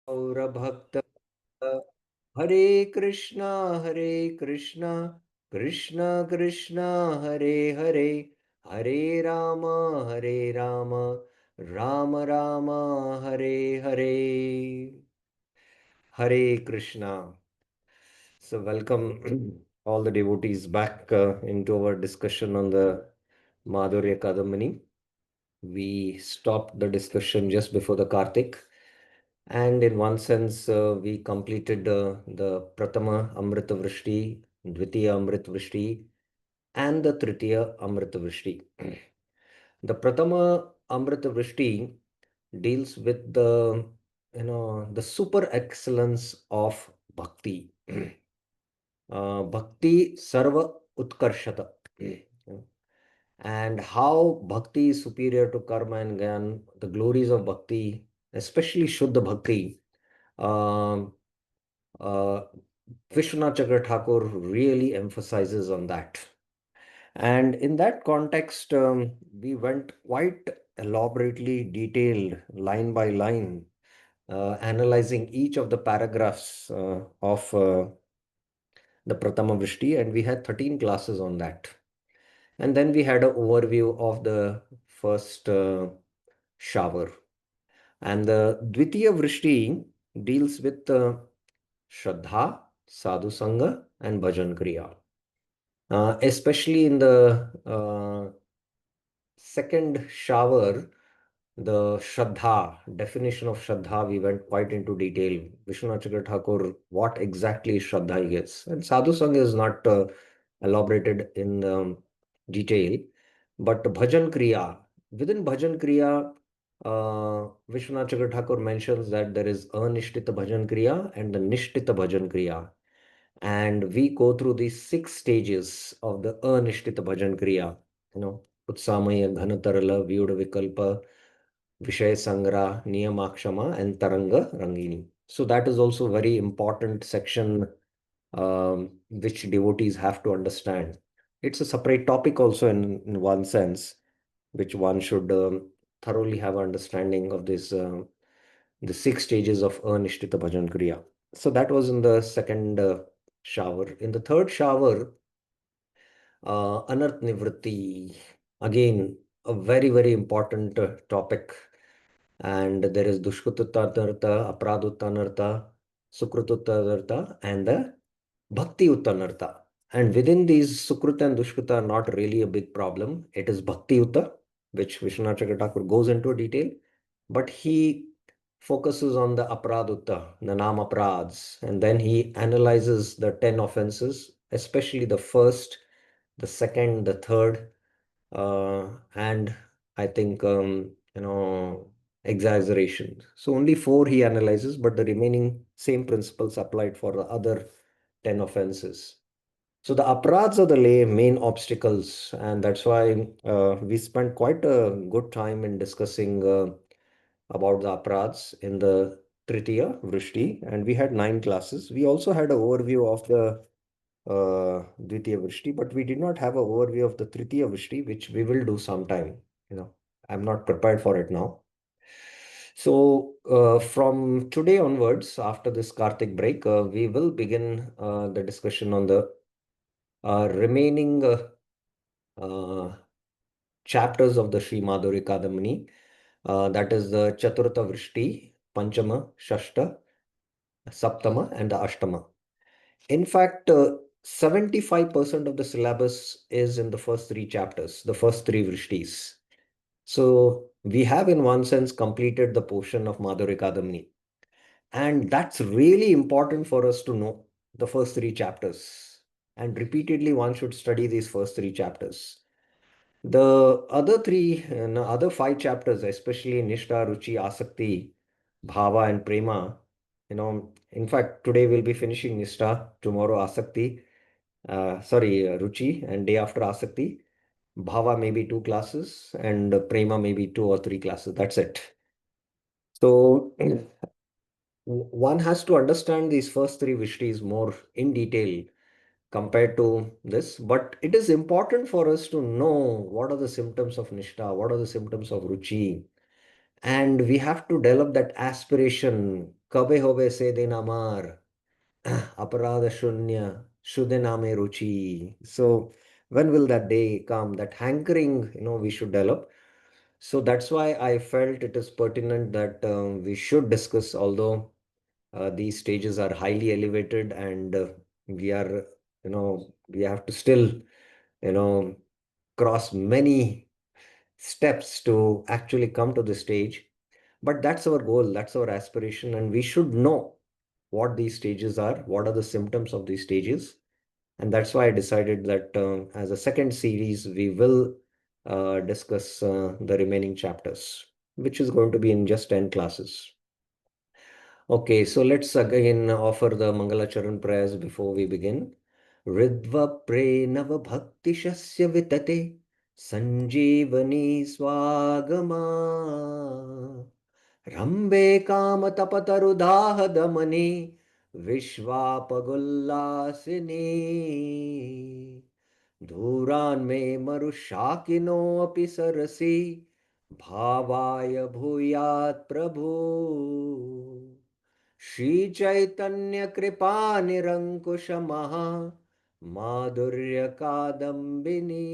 गौरभक्त Hare Krishna Krishna Krishna Hare Hare Hare Ram Ram Ram Hare Hare Hare Krishna. So welcome all the devotees back into our discussion on the Madhurya Kadambini. We stopped the discussion just before the Kartik. And in one sense, we completed the Pratama Amrita Vrishti, Dvitiya Amrita Vrishti, and the Tritiya Amrita Vrishti. The Pratama Amrita Vrishti deals with the super excellence of bhakti. Bhakti Sarva Utkarshata. And how bhakti is superior to karma and gyan, the glories of bhakti, especially Shuddha Bhakti. Um, uh, Vishwanath Chakra Thakur really emphasizes on that. And in that context, we went quite elaborately detailed, line by line, analyzing each of the paragraphs of the Pratama Vrishti, and we had 13 classes on that. And then we had an overview of the first shower. And the Dvitiya Vrishti deals with Shraddha, Sadhu Sangha, and Bhajan Kriya. Especially in the second shower, the Shraddha, definition of Shraddha, we went quite into detail. Vishwanath Chakra Thakur, what exactly is Shraddha he gets. And Sadhu Sangha is not elaborated in detail, but Bhajan Kriya, within Bhajan Kriya, Vishwanath Chakra Thakur mentions that there is Anishtita Bhajan Kriya and the Nishtita Bhajan Kriya. And we go through these 6 stages of the Anishtita Bhajan Kriya, Utsamaya, Ghanatarala, Vyuda Vikalpa, Vishaya Sangra, Niyamakshama, and Taranga Rangini. So that is also a very important section which devotees have to understand. It's a separate topic also in one sense, which one should thoroughly have understanding of this the 6 stages of Anishtita Bhajan Kriya. So that was in the second shower. In the third shower, Anarth Nivritti, again, a very, very important topic. And there is Dushkututtanartha, Apraduttanartha, Sukrututtanartha, and the Bhakti Uttanartha. And within these, Sukruta and Dushkruta are not really a big problem. It is Bhakti Utta, which Vishwanath Chakravarti goes into detail, but he focuses on the Apradutta, the Nam Aprads, and then he analyzes the 10 offenses, especially the first, the second, the third, and I think, exaggeration. So only 4 he analyzes, but the remaining same principles applied for the other 10 offenses. So the aparadhs are the main obstacles, and that's why we spent quite a good time in discussing about the aparadhs in the Tritiya Vrishti, and we had 9 classes. We also had an overview of the Dvitiya Vrishti, but we did not have an overview of the Tritiya Vrishti, which we will do sometime. I'm not prepared for it now. So from today onwards, after this Kartik break, we will begin the discussion on the remaining chapters of the Sri Madhurya Kadambini. That is the Chaturtha Vrishti, Panchama, Shashta, Saptama, and the Ashtama. In fact, 75% of the syllabus is in the first 3 chapters, the first 3 Vrishtis. So we have, in one sense, completed the portion of Madhurya Kadambini. And that's really important for us to know the first 3 chapters. And repeatedly, one should study these first 3 chapters. The other 5 chapters, especially Nishtha, Ruchi, Asakti, Bhava, and Prema, in fact, today we'll be finishing Nishtha, tomorrow Asakti, Ruchi, and day after Asakti. Bhava maybe 2 classes, and Prema maybe 2 or 3 classes. That's it. So one has to understand these first 3 Vrishtis more in detail compared to this, but it is important for us to know what are the symptoms of Nishtha, what are the symptoms of Ruchi, and we have to develop that aspiration Kabe hobe se din amar. Aparada Shunya, Shudhename Ruchi. So when will that day come? That hankering, we should develop. So that's why I felt it is pertinent that we should discuss, although these stages are highly elevated and we are, we have to still, you know, cross many steps to actually come to the stage. But that's our goal, that's our aspiration, and we should know what these stages are, what are the symptoms of these stages. And that's why I decided that as a second series, we will discuss the remaining chapters, which is going to be in just 10 classes. Okay, so let's again offer the Mangalacharan prayers before we begin. Ridva Prenava Bhakti Shasya Vitate Sanjeevani Swagama Rambe Kamatapatarudaha Damani Vishwapagullasini Dhuran me Marushakino api sarasi Bhavaya Bhuyat Prabhu Shri Chaitanya Kripa Nirankushamaha Madhurya Kadambini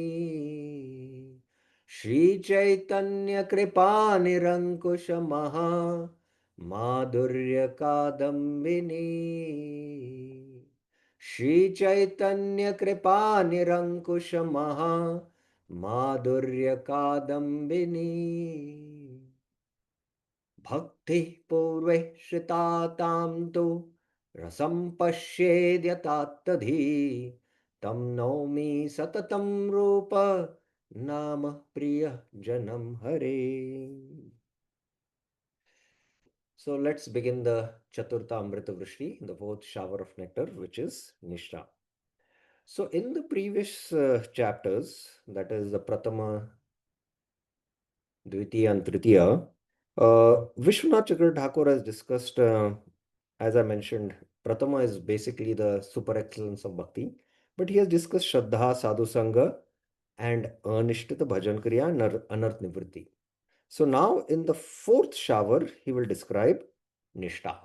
Shri Chaitanya Kripa Nirankushamaha Madhurya Kadambini Shri Chaitanya Kripa Nirankushamaha Madhurya Kadambini Bhakti Purve Shitatam tu Rasam Pashyedyatatadhi Tam Naumi Satatam Rupa Nama Priya Janam Hare. So let's begin the Chaturtha Amrita Vrishti, the fourth shower of nectar, which is Nishta. So in the previous chapters, that is the Pratama, Dvitiya and Tritiya, Vishwanath Chakra Thakur has discussed, as I mentioned, Pratama is basically the super excellence of Bhakti, but he has discussed Shraddha, Sadhu Sangha, and Anishtita Bhajan Kriya and Anarth Nivritti. So now in the fourth shower, he will describe Nishtha.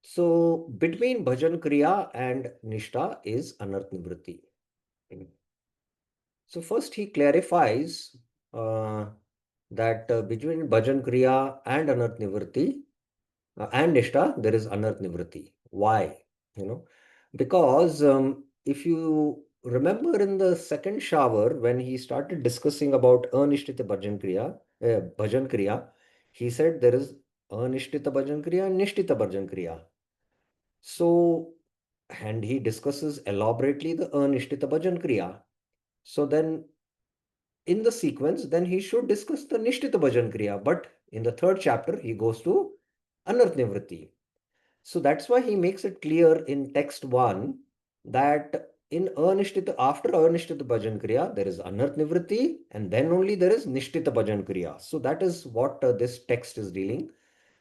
So between Bhajan Kriya and Nishtha is Anarth Nivritti. So first he clarifies that between Bhajan Kriya and Anarth Nivritti and Nishtha, there is Anarth Nivritti. Why? Because if you remember in the second shower, when he started discussing about Anishtita Bhajan Kriya, he said there is Anishtita Bhajan Kriya and Nishtita Bhajan Kriya. So, and he discusses elaborately the Anishtita Bhajan Kriya. So then in the sequence, then he should discuss the Nishtita Bhajan Kriya. But in the third chapter, he goes to Anarth Nivritti. So that's why he makes it clear in text 1 that in Anishtita, after Anishtita Bhajan Kriya, there is Anarth Nivritti and then only there is Nishtita Bhajan Kriya. So that is what this text is dealing.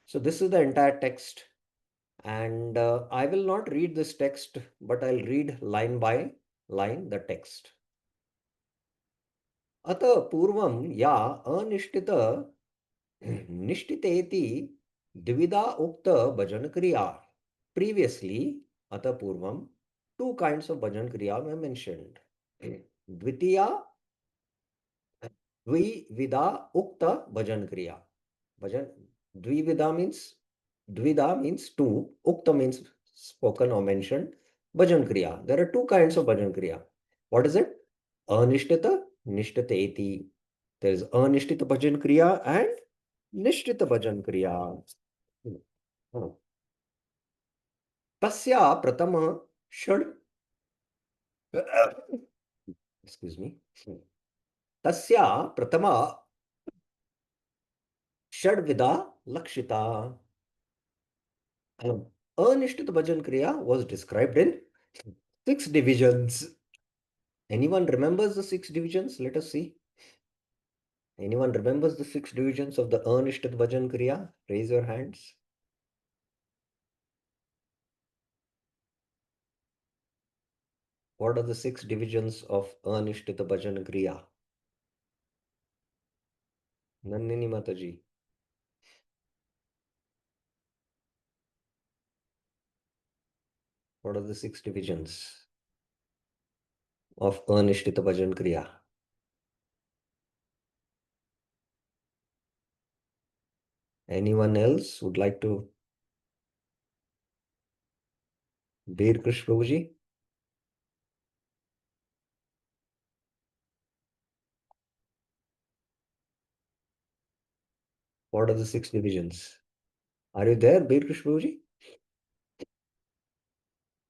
So this is the entire text. And I will not read this text, but I'll read line by line the text. Ata purvam ya anishtita nishtiteti dvida ukta bhajan kriya. Previously, ata purvam, two kinds of bhajan kriya were mentioned. Dvitiya, dvivida ukta bhajan kriya. Bhajan, dvida means two, ukta means spoken or mentioned, bhajan kriya. There are two kinds of bhajan kriya. What is it? Anishtita, nishtiteti. There is anishtita bhajan kriya and nishtita bhajan kriya. Tasya pratama shad. Excuse me. Tasya pratama shadvida lakshita. Anishtita bhajan kriya was described in 6 divisions. Anyone remembers the 6 divisions? Let us see. Anyone remembers the 6 divisions of the Anishtita bhajan kriya? Raise your hands. What are the 6 divisions of Anishtita bhajan kriya? Nandini Mataji. What are the six divisions of Anishtita Bhajan Kriya? Anyone else would like to? Veer Krish Prabhuji? What are the six divisions? Are you there, Veer Krish Prabhuji?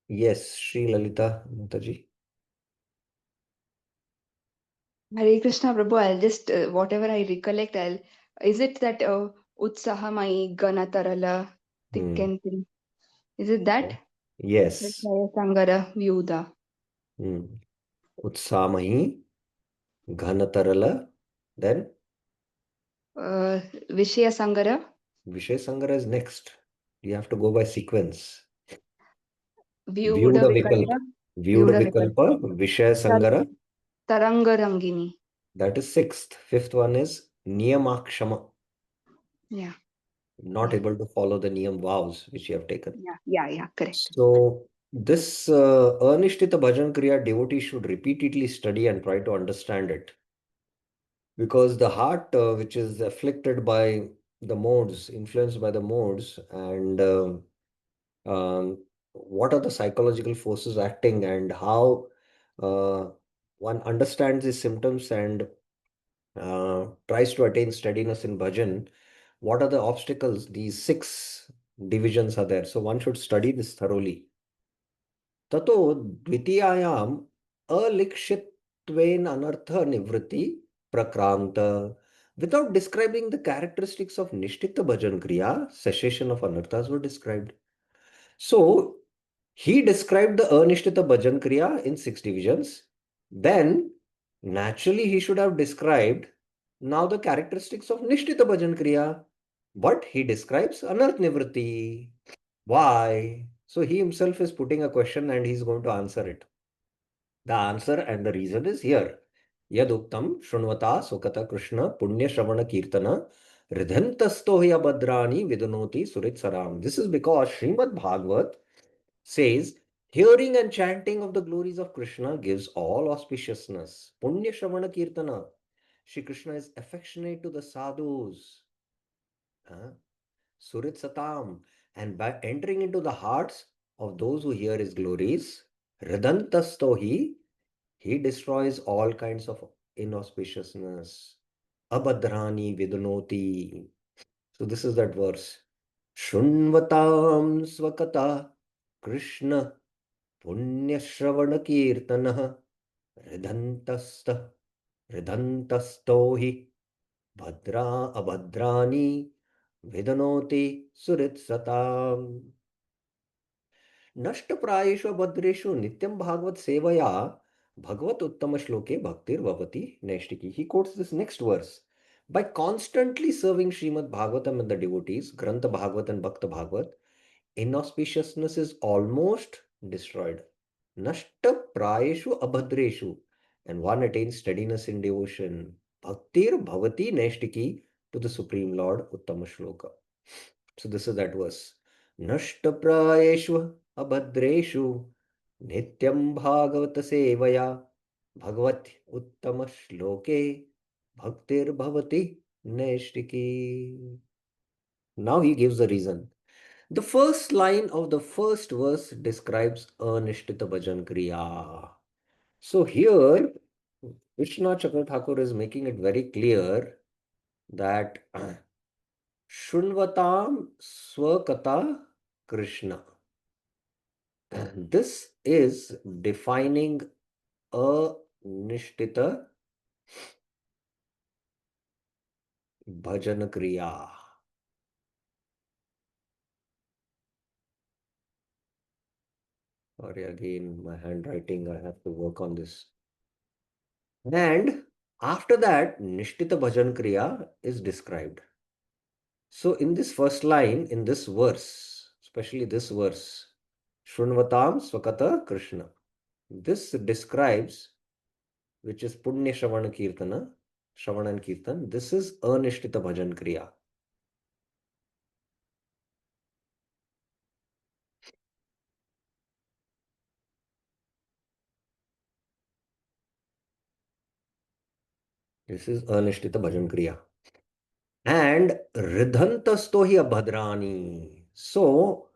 Yes, Sri Lalita Mataji. Hare Krishna Prabhu, I'll just, whatever I recollect, is it that Utsahamai Ganatarala Hmm. Tikkentin? Is it that? Yes. Vishaya Sangara Vyuda. Hmm. Utsamahi, Ghanatarala, then Vishaya Sangara Vishay Sangara is next. You have to go by sequence. Vyuda Vyuda Vikalpa. Vikalpa. Vyuda Vyuda Vikalpa. Vikalpa, Vishaya Tar- Sangara, Tarangarangini. that is sixth. Fifth one is Niyamakshama. Yeah. Not able to follow the Niyam vows which you have taken. Yeah, correct. So this Anishtita Bhajan Kriya devotee should repeatedly study and try to understand it. Because the heart, which is afflicted by the modes, influenced by the modes, and what are the psychological forces acting, and how uh, one understands the symptoms and tries to attain steadiness in bhajan, what are the obstacles? These six divisions are there. So one should study this thoroughly. ततो द्वितीयायाम् अलिखित्वेन अनर्थ निवृत्ति प्रक्रांत. Without describing the characteristics of Nishtita Bhajan Kriya, cessation of anarthas were described. So he described the Anishtita Bhajan Kriya in six divisions. Then naturally he should have described now the characteristics of Nishtita Bhajan Kriya. But he describes Anarth Nivritti. Why? So he himself is putting a question and he's going to answer it. The answer and the reason is here. Yaduktam Shunvata Sukata Krishna Punya Shravana Kirtana Ridhantasto Badrani Vidunoti Surit Saram. This is because Srimad Bhagavat says hearing and chanting of the glories of Krishna gives all auspiciousness. Punya Shravana Kirtana. Shri Krishna is affectionate to the sadhus. Surit Satam. And by entering into the hearts of those who hear his glories, Ridantastohi, he destroys all kinds of inauspiciousness. Abhadrani Vidunoti. So this is that verse. Shunvatam Swakata Krishna Punyashravana Kirtanah Ridantasta Ridantastohi Bhadra Abhadrani Vidanoti Surit Satam. नष्टप्रायेषु भद्रेषु नित्यं भागवत सेवया भगवत उत्तम श्लोके भक्तिर भवति नैष्टिकी. He quotes this next verse. By constantly serving Srimad Bhagavatam and the devotees, Grantha Bhagavat and Bhakta Bhagavat, inauspiciousness is almost destroyed. Nashta prayeshu abhadreshu, and one attains steadiness in devotion. Bhaktir bhavati naishtiki, to the Supreme Lord, Uttama Shloka. So this is that verse. Nashta prayeshu abhadreshu, nityam bhagavata sevaya, bhagavat uttama shloke, bhaktir bhavati naishtiki. Now he gives the reason. The first line of the first verse describes Anishtita Bhajan Kriya. So here, Vishnu Chakra Thakur is making it very clear that Shunvatam Swakata Krishna. This is defining Anishtita Bhajan Kriya. Sorry, again, my handwriting, I have to work on this. And after that, Nishtita Bhajan Kriya is described. So in this first line, in this verse, especially this verse, Shunvatam Swakata Krishna. This describes, which is Punya Shravana Kirtana, Shravana and Kirtan. This is Anishtita Bhajan Kriya. This is Anishtita Bhajan Kriya. And Ridhantasto hi abhadrani. So,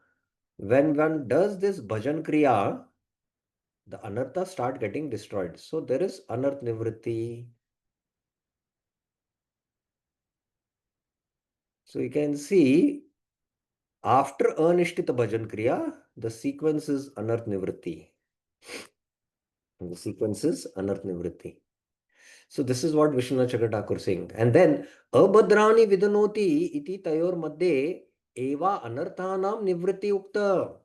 when one does this Bhajan Kriya, the anarthas start getting destroyed. So, there is anarth nivritti. So, you can see after Anishtita Bhajan Kriya, the sequence is anarth nivritti. And the sequence is anarth nivritti. So this is what Vishwanath Chakravarti saying. And then abhadrani vidanoti iti tayor madhye eva anarthanam nivritti ukta.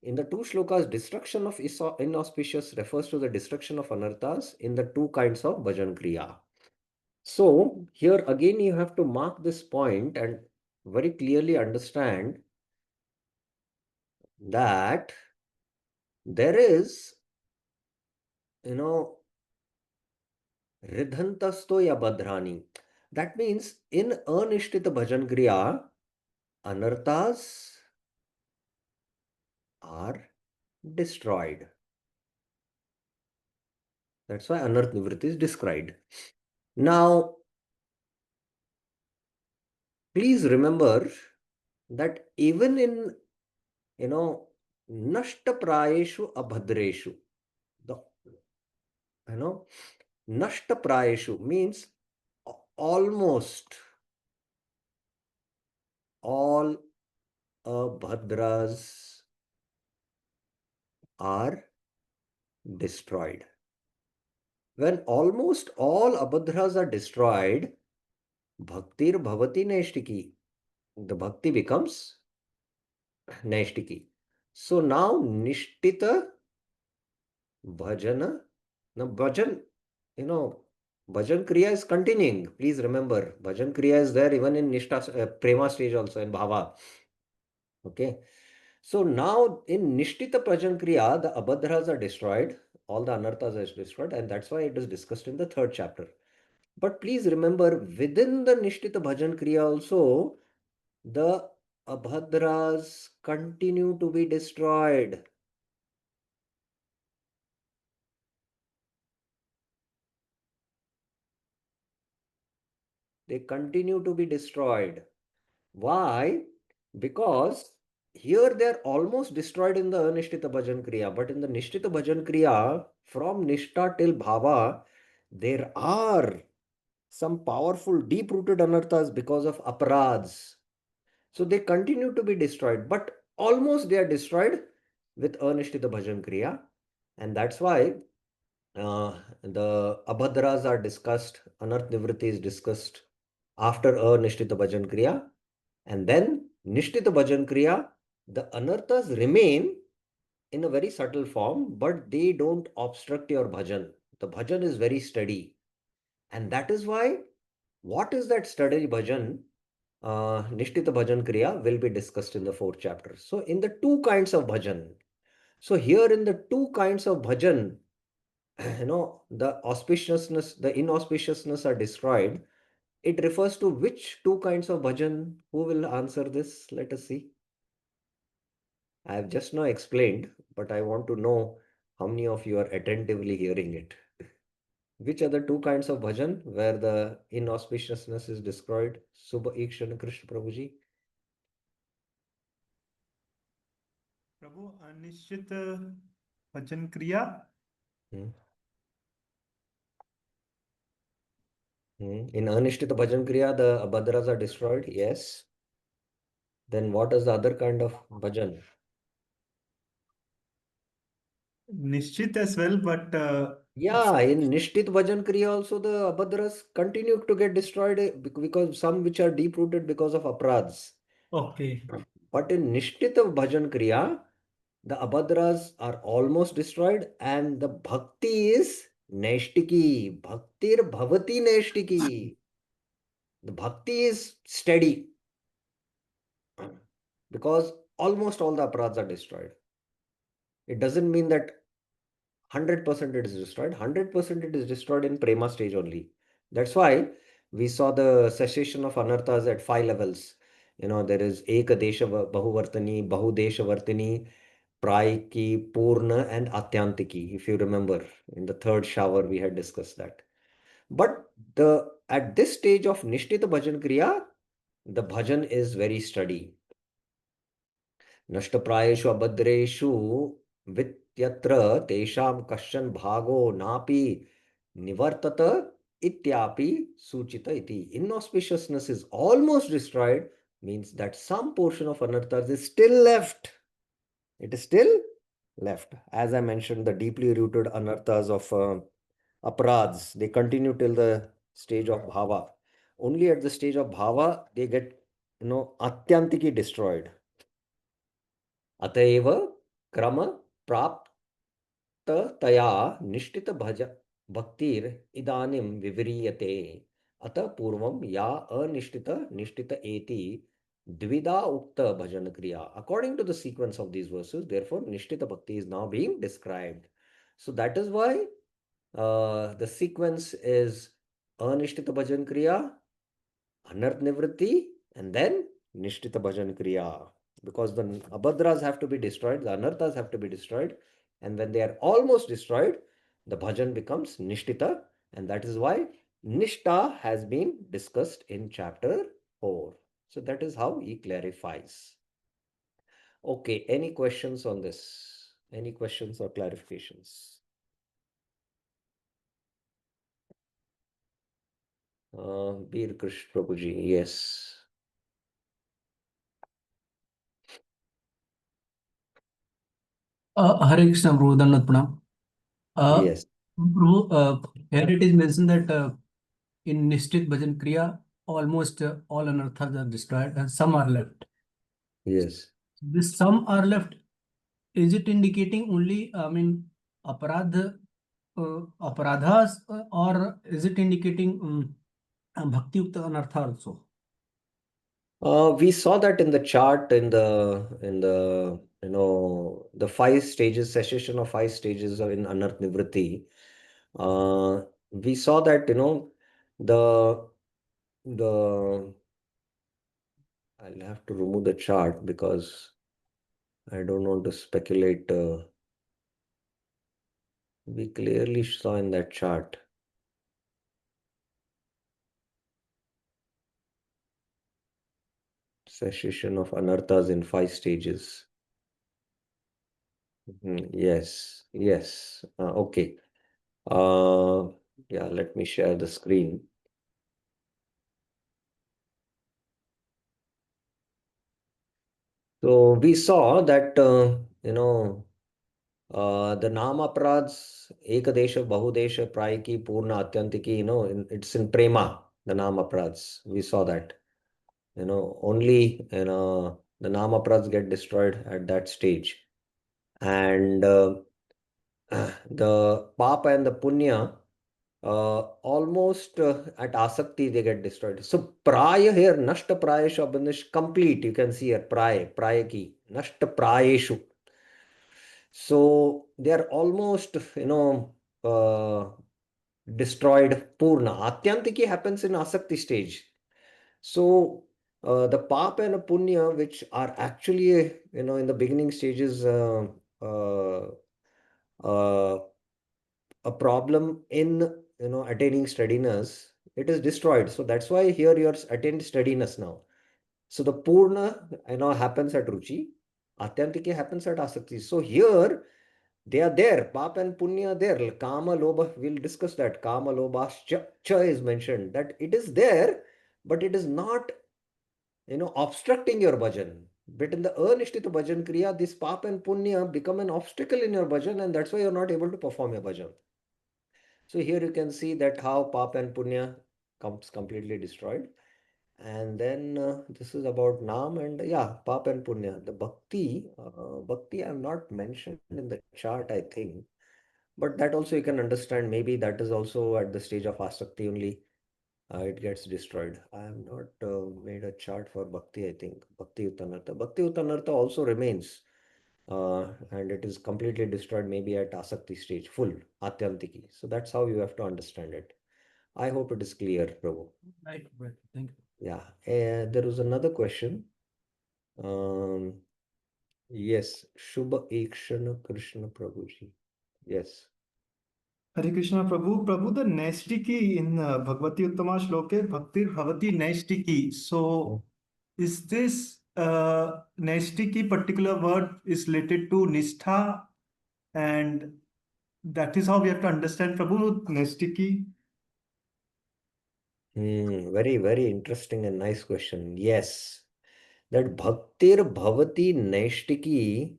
In the two shlokas, destruction of inauspicious refers to the destruction of anarthas in the two kinds of bhajan kriya. So here again you have to mark this point and very clearly understand that there is, ridhantasto ya badhrani. That means in anishtita bhajan kriya, anarthas are destroyed. That's why anarth nivritti is described. Now, please remember that even in, nashta prayeshu abhadreshu, the, nashta prayeshu means almost all abhadras are destroyed. When almost all abhadras are destroyed, bhaktir bhavati naishtiki. The bhakti becomes naishtiki. So now nishtita bhajana. Now bhajan, bhajan kriya is continuing. Please remember, bhajan kriya is there even in nishta, prema stage also in bhava. Okay. So now in nishtita bhajan kriya, the abhadras are destroyed. All the anarthas are destroyed, and that's why it is discussed in the third chapter. But please remember, within the nishtita bhajan kriya also, the abhadras continue to be destroyed. They continue to be destroyed. Why? Because here they're almost destroyed in the anishtita bhajan kriya, but in the nishtita bhajan kriya, from nishta till bhava, there are some powerful deep-rooted anarthas because of aparads. So they continue to be destroyed, but almost they are destroyed with anishtita bhajan kriya. And that's why the abhadras are discussed, anarth nivritti is discussed after anishtita bhajan kriya. And then nishtita bhajan kriya, the anarthas remain in a very subtle form, but they don't obstruct your bhajan. The bhajan is very steady. And that is why, what is that steady bhajan? Nishtita bhajan kriya will be discussed in the fourth chapter. So in the two kinds of bhajan, so here in the two kinds of bhajan, the auspiciousness, the inauspiciousness are described. It refers to which two kinds of bhajan? Who will answer this? Let us see. I have just now explained, but I want to know how many of you are attentively hearing it. Which are the two kinds of bhajan where the inauspiciousness is described? Subha Ikshana Krishna Prabhuji. प्रभु अनिश्चित भजन क्रिया Hmm. In Anishtita Bhajan Kriya, the Abhadras are destroyed. Yes. Then what is the other kind of bhajan? निश्चित as well, but Yeah, in Nishtit Bhajan Kriya also the Abhadras continue to get destroyed because some which are deep rooted because of apradhs. okay. But in Nishtit Bhajan Kriya, the Abhadras are almost destroyed and the Bhakti is Naishtiki. Bhaktir Bhavati Naishtiki. The Bhakti is steady because almost all the aparadhas are destroyed. It doesn't mean that 100% it is destroyed. 100% it is destroyed in prema stage only. That's why we saw the cessation of anarthas at 5 levels. There is Ekadesha Bahuvartani, Bahudesha Vartani, Praiki, Purna, and Atyantiki. If you remember, in the third shower, we had discussed that. But at this stage of Nishtita Bhajan Kriya, the bhajan is very steady. नष्टप्रायेषु अभद्रेषु वित्यत्र तेषां कश्चन भागो नापि निवर्तत इत्यापि सूचित इति. Inauspiciousness is almost destroyed means that some portion of anarthas is still left. It is still left. As I mentioned, the deeply rooted anarthas of apradhs, they continue till the stage of bhava. Only at the stage of bhava, they get, atyantiki destroyed. अतएव क्रम प्राप्ततया निष्ठित भक्तिर इदानीं विव्रियते. अतः पूर्वं या अनिष्ठित निष्ठित एति द्विधा उक्त bhajan kriya. According to the sequence of these verses, therefore nishtita bhakti is now being described. So that is why the sequence is anishtita bhajan kriya, anarth nivritti, and then nishtita bhajan kriya. Because the abhadras have to be destroyed, the anarthas have to be destroyed, and when they are almost destroyed, the bhajan becomes nishtita, and that is why nishta has been discussed in chapter 4. So that is how he clarifies. Okay, any questions on this? Any questions or clarifications? Bir Krish Prabhuji, yes. Hare Krishna, Prabhu, Dandavat Pranam. Yes. Prabhu, here it is mentioned that in Nishchit Bhajan Kriya, almost all anarthas are destroyed and some are left. Yes. This some are left, is it indicating only, aparadhas, or is it indicating bhakti yukta anartha also? We saw that in the chart in the the 5 stages, cessation of 5 stages in Anarth Nivritti. We saw that the I'll have to remove the chart because I don't want to speculate. We clearly saw in that chart. Cessation of anarthas in 5 stages. Yes, yes. Okay. Yeah, let me share the screen. So we saw that the Nama Prads, Ekadesha, Bahudesha, Prayaki, Purna, Atyantiki, it's in Prema, the Nama Prads. We saw that. Only the Nama Prads get destroyed at that stage. And the Papa and the Punya, almost at Asakti they get destroyed. So Praya here, Nashta Prayeshu Abandonish, complete. You can see here, Prayaki, Nashta Prayeshu. So they are almost, destroyed Purna. Atyantiki happens in Asakti stage. So the Papa and Punya, which are actually, in the beginning stages, a problem in, attaining steadiness, it is destroyed. So that's why here you're attained steadiness now. So the Purna, happens at Ruchi. Atyantiki happens at Asakti. So here, they are there. Pap and Punya are there. Kama, Lobha, we'll discuss that. Kama, Lobha, cha is mentioned. That it is there, but it is not, obstructing your bhajan. But in the Anishtita bhajan kriya, this Pap and Punya become an obstacle in your bhajan, and that's why you're not able to perform your bhajan. So here you can see that how Pap and Punya comes completely destroyed. And then this is about Nam and Pap and Punya. The Bhakti I have not mentioned in the chart, I think. But that also you can understand. Maybe that is also at the stage of Asakti only. It gets destroyed. I have not made a chart for Bhakti, I think. Bhakti Uttanartha. Bhakti Uttanartha also remains. And it is completely destroyed maybe at Asakti stage, full, Atyantiki. So that's how you have to understand it. I hope it is clear, Prabhu. Right, thank you. Yeah, there was another question. Yes, Shubha Ekshana Krishna Prabhuji. Yes. Hare Krishna, Prabhu. Prabhu, the Naistiki in Bhagavati Uttama Shloke, Bhaktir Bhavati Naistiki. So, is this Naistiki particular word is related to Nistha, and that is how we have to understand Prabhu Naistiki? Very, very interesting and nice question. Yes, that Bhaktir Bhavati Naishtiki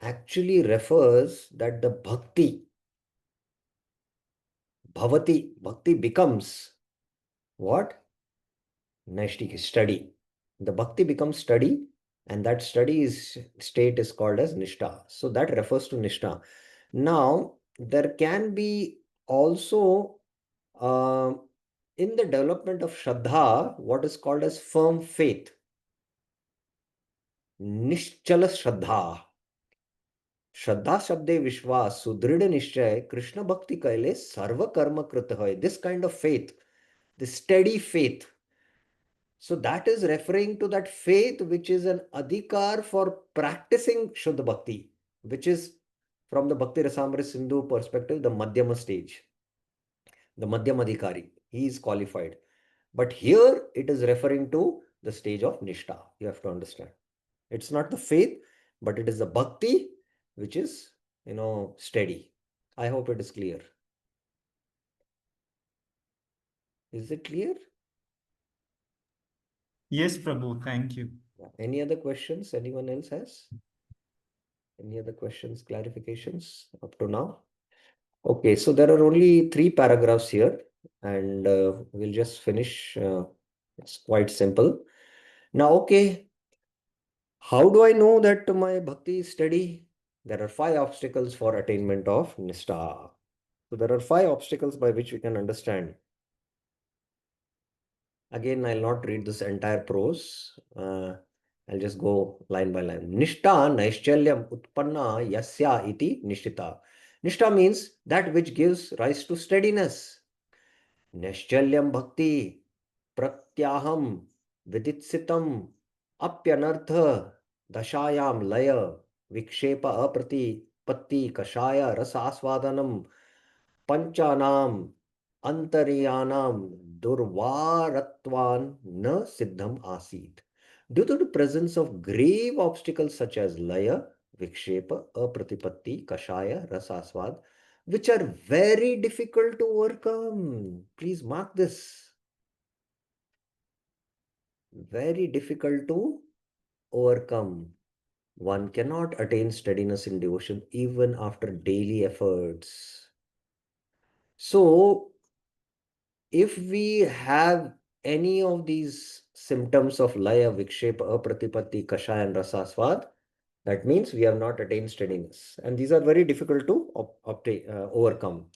actually refers that the bhakti becomes what? Naishtiki, study. The bhakti becomes study, and that state is called as Nishtha. So that refers to Nishtha. Now, there can be also in the development of Shraddha, what is called as firm faith. Nischala Shraddha. Shraddha Shabde Vishwas, Sudrida Nishchay, Krishna Bhakti Kaile, Sarva Karma Krita Hoy. This kind of faith, this steady faith. So that is referring to that faith which is an adhikar for practicing Shuddha Bhakti, which is from the Bhakti Rasamrita Sindhu perspective, the Madhyama stage, the Madhyama Adhikari. He is qualified. But here it is referring to the stage of Nishtha. You have to understand. It's not the faith, but it is the Bhakti which is, steady. I hope it is clear. Is it clear? Yes, Prabhu. Thank you. Any other questions anyone else has? Any other questions, clarifications up to now? Okay, so there are only 3 paragraphs here, and we'll just finish. It's quite simple. Now, okay, how do I know that my bhakti is steady? There are 5 obstacles for attainment of Nistha. So there are 5 obstacles by which we can understand. Again, I'll not read this entire prose. I'll just go line by line. Nishta naischalyam utpanna yasya iti nishtita. Nishta means that which gives rise to steadiness. Naischalyam bhakti pratyaham viditsitam apyanartha dashayam laya vikshepa aprati patti kashaya rasasvadanam panchanam antariyanam durvaratvan na siddham asit. Due to the presence of grave obstacles such as laya, vikshepa, apratipatti, kashaya, rasasvad, which are very difficult to overcome. Please mark this. Very difficult to overcome. One cannot attain steadiness in devotion even after daily efforts. So, if we have any of these symptoms of laya, vikshepa, apratipatti, kashaya, and rasasvad, that means we have not attained steadiness. And these are very difficult to overcome.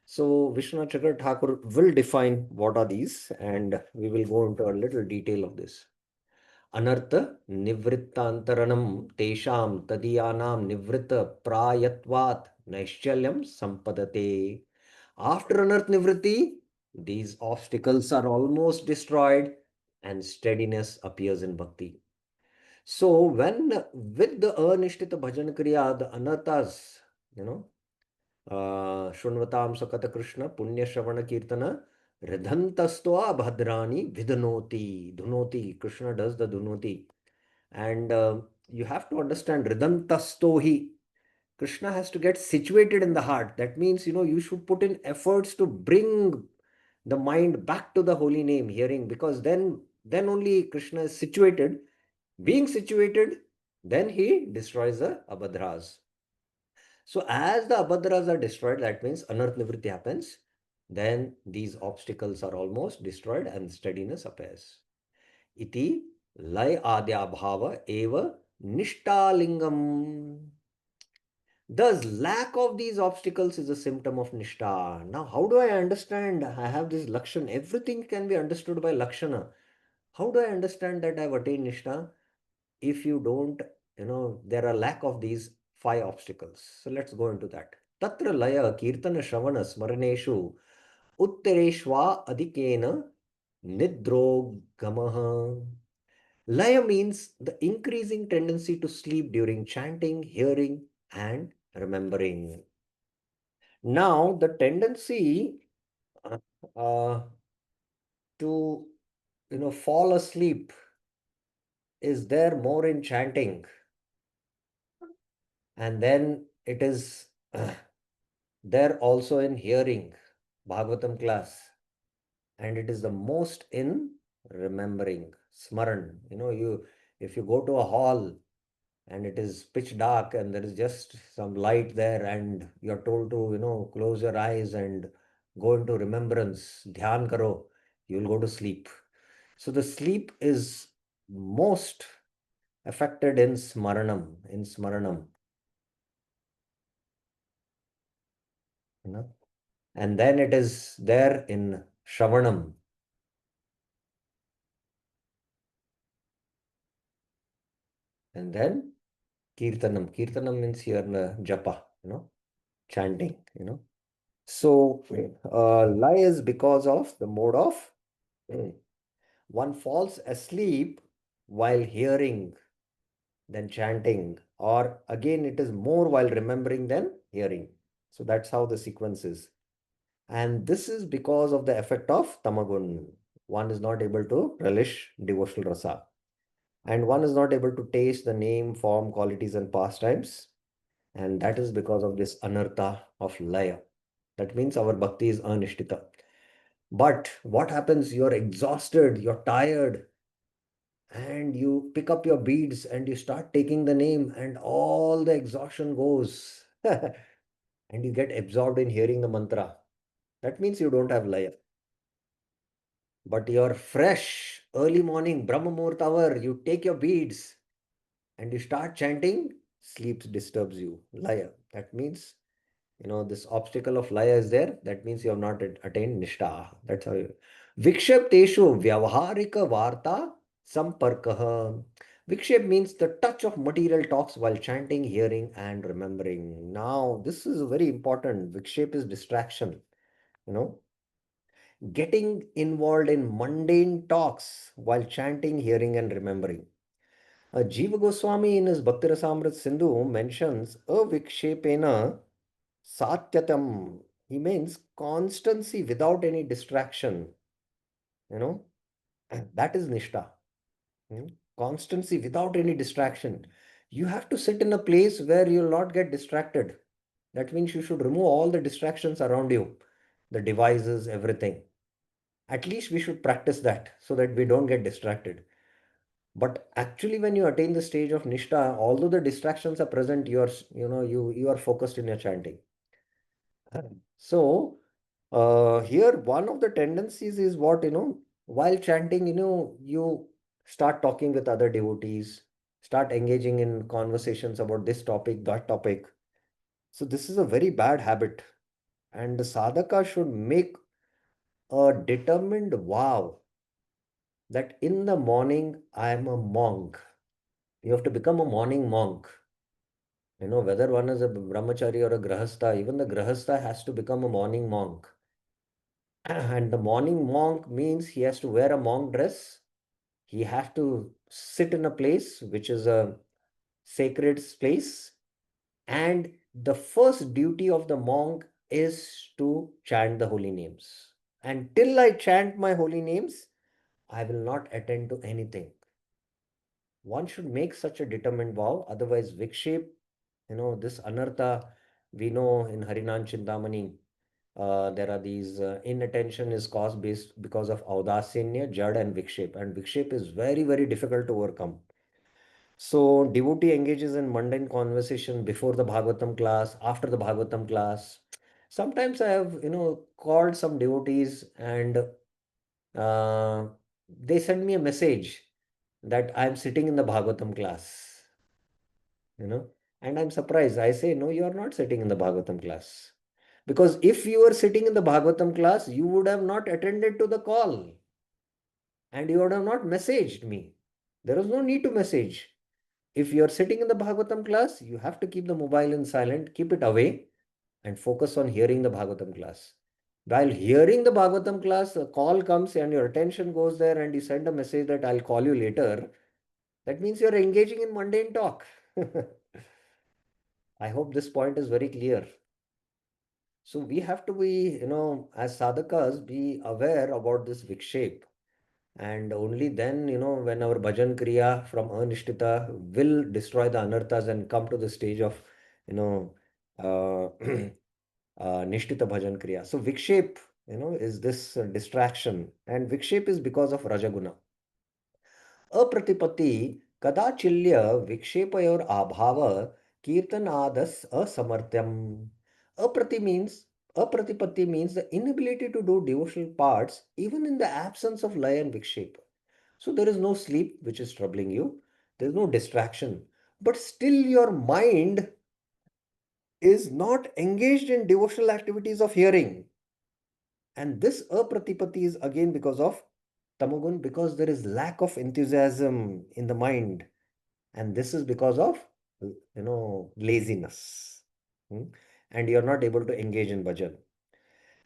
So Vishwanath Chakra Thakur will define what are these, and we will go into a little detail of this. Anartha nivrittantaranam tesham tadiyanam nivritta prayatvat naischalyam sampadate. After anarth nivritti, these obstacles are almost destroyed and steadiness appears in bhakti. So when with the anishtita bhajan kriya, the anarthas, Shunvatam Sakata Krishna Punya Shravana Kirtana Ridhantastva Bhadrani Vidhanoti. Dhunoti. Krishna does the Dhunoti. And you have to understand Ridhantastohi. Krishna has to get situated in the heart. That means, you should put in efforts to bring the mind back to the holy name, hearing, because then only Krishna is situated. Being situated, then he destroys the abadras. So as the abadras are destroyed, that means anarth nivritti happens, then these obstacles are almost destroyed and steadiness appears. Iti lay adya bhava eva nishtalingam. Thus, lack of these obstacles is a symptom of Nishtha. Now, how do I understand? I have this Lakshana. Everything can be understood by Lakshana. How do I understand that I've attained Nishtha? If you don't, there are lack of these 5 obstacles. So let's go into that. Tatra laya kirtana shravana smaraneshu uttareshva adhikena nidrogamaha. Laya means the increasing tendency to sleep during chanting, hearing, and remembering. Now, the tendency to fall asleep is there more in chanting, and then it is there also in hearing Bhagavatam class, and it is the most in remembering Smaran. If you go to a hall and it is pitch dark and there is just some light there, and you're told to close your eyes and go into remembrance, dhyan karo, you'll go to sleep. So the sleep is most affected in smaranam. And then it is there in shravanam. And then kirtanam means here japa, chanting. So lie is because of the mode of one falls asleep while hearing than chanting, or again it is more while remembering than hearing. So that's how the sequence is. And this is because of the effect of tamagun. One is not able to relish devotional rasa. And one is not able to taste the name, form, qualities, and pastimes. And that is because of this anartha of laya. That means our bhakti is anishtita. But what happens? You're exhausted, you're tired, and you pick up your beads and you start taking the name, and all the exhaustion goes. And you get absorbed in hearing the mantra. That means you don't have laya. But you're fresh, early morning, Brahma Muhurt hour, you take your beads and you start chanting, sleep disturbs you. Laya. That means, this obstacle of laya is there. That means you have not attained nishtha. That's how you. Vikshepteshu vyavaharika varta samparkaha. Vikshep means the touch of material talks while chanting, hearing, and remembering. Now, this is very important. Vikshep is distraction. Getting involved in mundane talks while chanting, hearing, and remembering. Jiva Goswami in his Bhakti Rasamrit Sindhu mentions avikshepena satyatam. He means constancy without any distraction. That is nishtha. Constancy without any distraction. You have to sit in a place where you'll not get distracted. That means you should remove all the distractions around you, the devices, everything. At least we should practice that so that we don't get distracted. But actually, when you attain the stage of nishtha, although the distractions are present, you are focused in your chanting. So here one of the tendencies is what, while chanting, you start talking with other devotees, start engaging in conversations about this topic, that topic. So this is a very bad habit, and the sadhaka should make a determined vow that in the morning I am a monk. You have to become a morning monk. Whether one is a brahmachari or a grahastha, even the grahastha has to become a morning monk. And the morning monk means he has to wear a monk dress. He has to sit in a place which is a sacred place. And the first duty of the monk is to chant the holy names. And till I chant my holy names, I will not attend to anything. One should make such a determined vow, otherwise vikshep, this anartha, we know in Harinam Chintamani, there are these inattention is caused based because of audasinya, jad, and vikshep. And vikshep is very, very difficult to overcome. So devotee engages in mundane conversation before the Bhagavatam class, after the Bhagavatam class. Sometimes I have, called some devotees, and they send me a message that I'm sitting in the Bhagavatam class, and I'm surprised. I say, no, you are not sitting in the Bhagavatam class. Because if you were sitting in the Bhagavatam class, you would have not attended to the call and you would have not messaged me. There is no need to message. If you are sitting in the Bhagavatam class, you have to keep the mobile in silent, keep it away, and focus on hearing the Bhagavatam class. While hearing the Bhagavatam class, a call comes and your attention goes there and you send a message that I'll call you later. That means you're engaging in mundane talk. I hope this point is very clear. So we have to be, as sadhakas, be aware about this vikshape. And only then, when our bhajan kriya from anishtita will destroy the anarthas and come to the stage of, uh, nishtita bhajan kriya. So vikshape, is this distraction. And vikshape is because of rajaguna. अप्रतिपत्ति कदाचिल्य विक्षेपयोर अभाव कीर्तनादस असमर्थ्यम. Aprati means Apratipatti means the inability to do devotional parts even in the absence of laya and vikshepa. So there is no sleep which is troubling you. There is no distraction. But still your mind is not engaged in devotional activities of hearing. And this apratipatti is again because of tamogun, because there is lack of enthusiasm in the mind. And this is because of, laziness. And you're not able to engage in bhajan.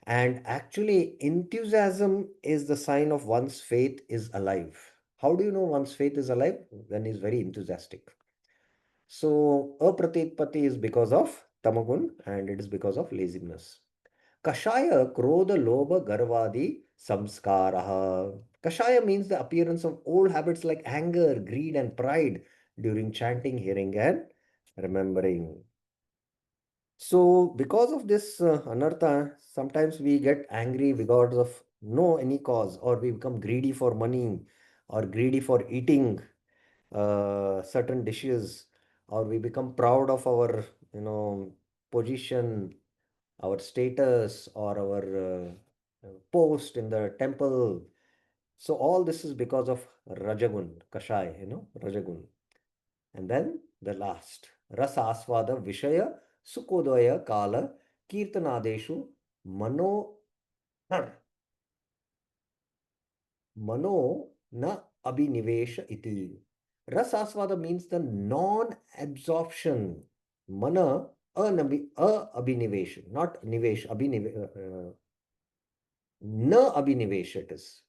And actually, enthusiasm is the sign of one's faith is alive. How do you know one's faith is alive? When he's very enthusiastic. So, apratipatti is because of tamagun and it is because of laziness. Kashaya, Krodha, Lobha, Garvadi, Samskaraha. Kashaya means the appearance of old habits like anger, greed, and pride during chanting, hearing, and remembering. So, because of this anartha, sometimes we get angry because of no any cause, or we become greedy for money, or greedy for eating certain dishes, or we become proud of our, position, our status, or our post in the temple. So all this is because of Rajagun, Kashai, Rajagun. And then the last, Rasa Aswada Vishaya Sukodaya Kala Kirtanadeshu Mano Mano na Abhinivesha iti. Rasaswada means the non-absorption. Mana abhinivesha, not nivesh, na abhinivesh it is.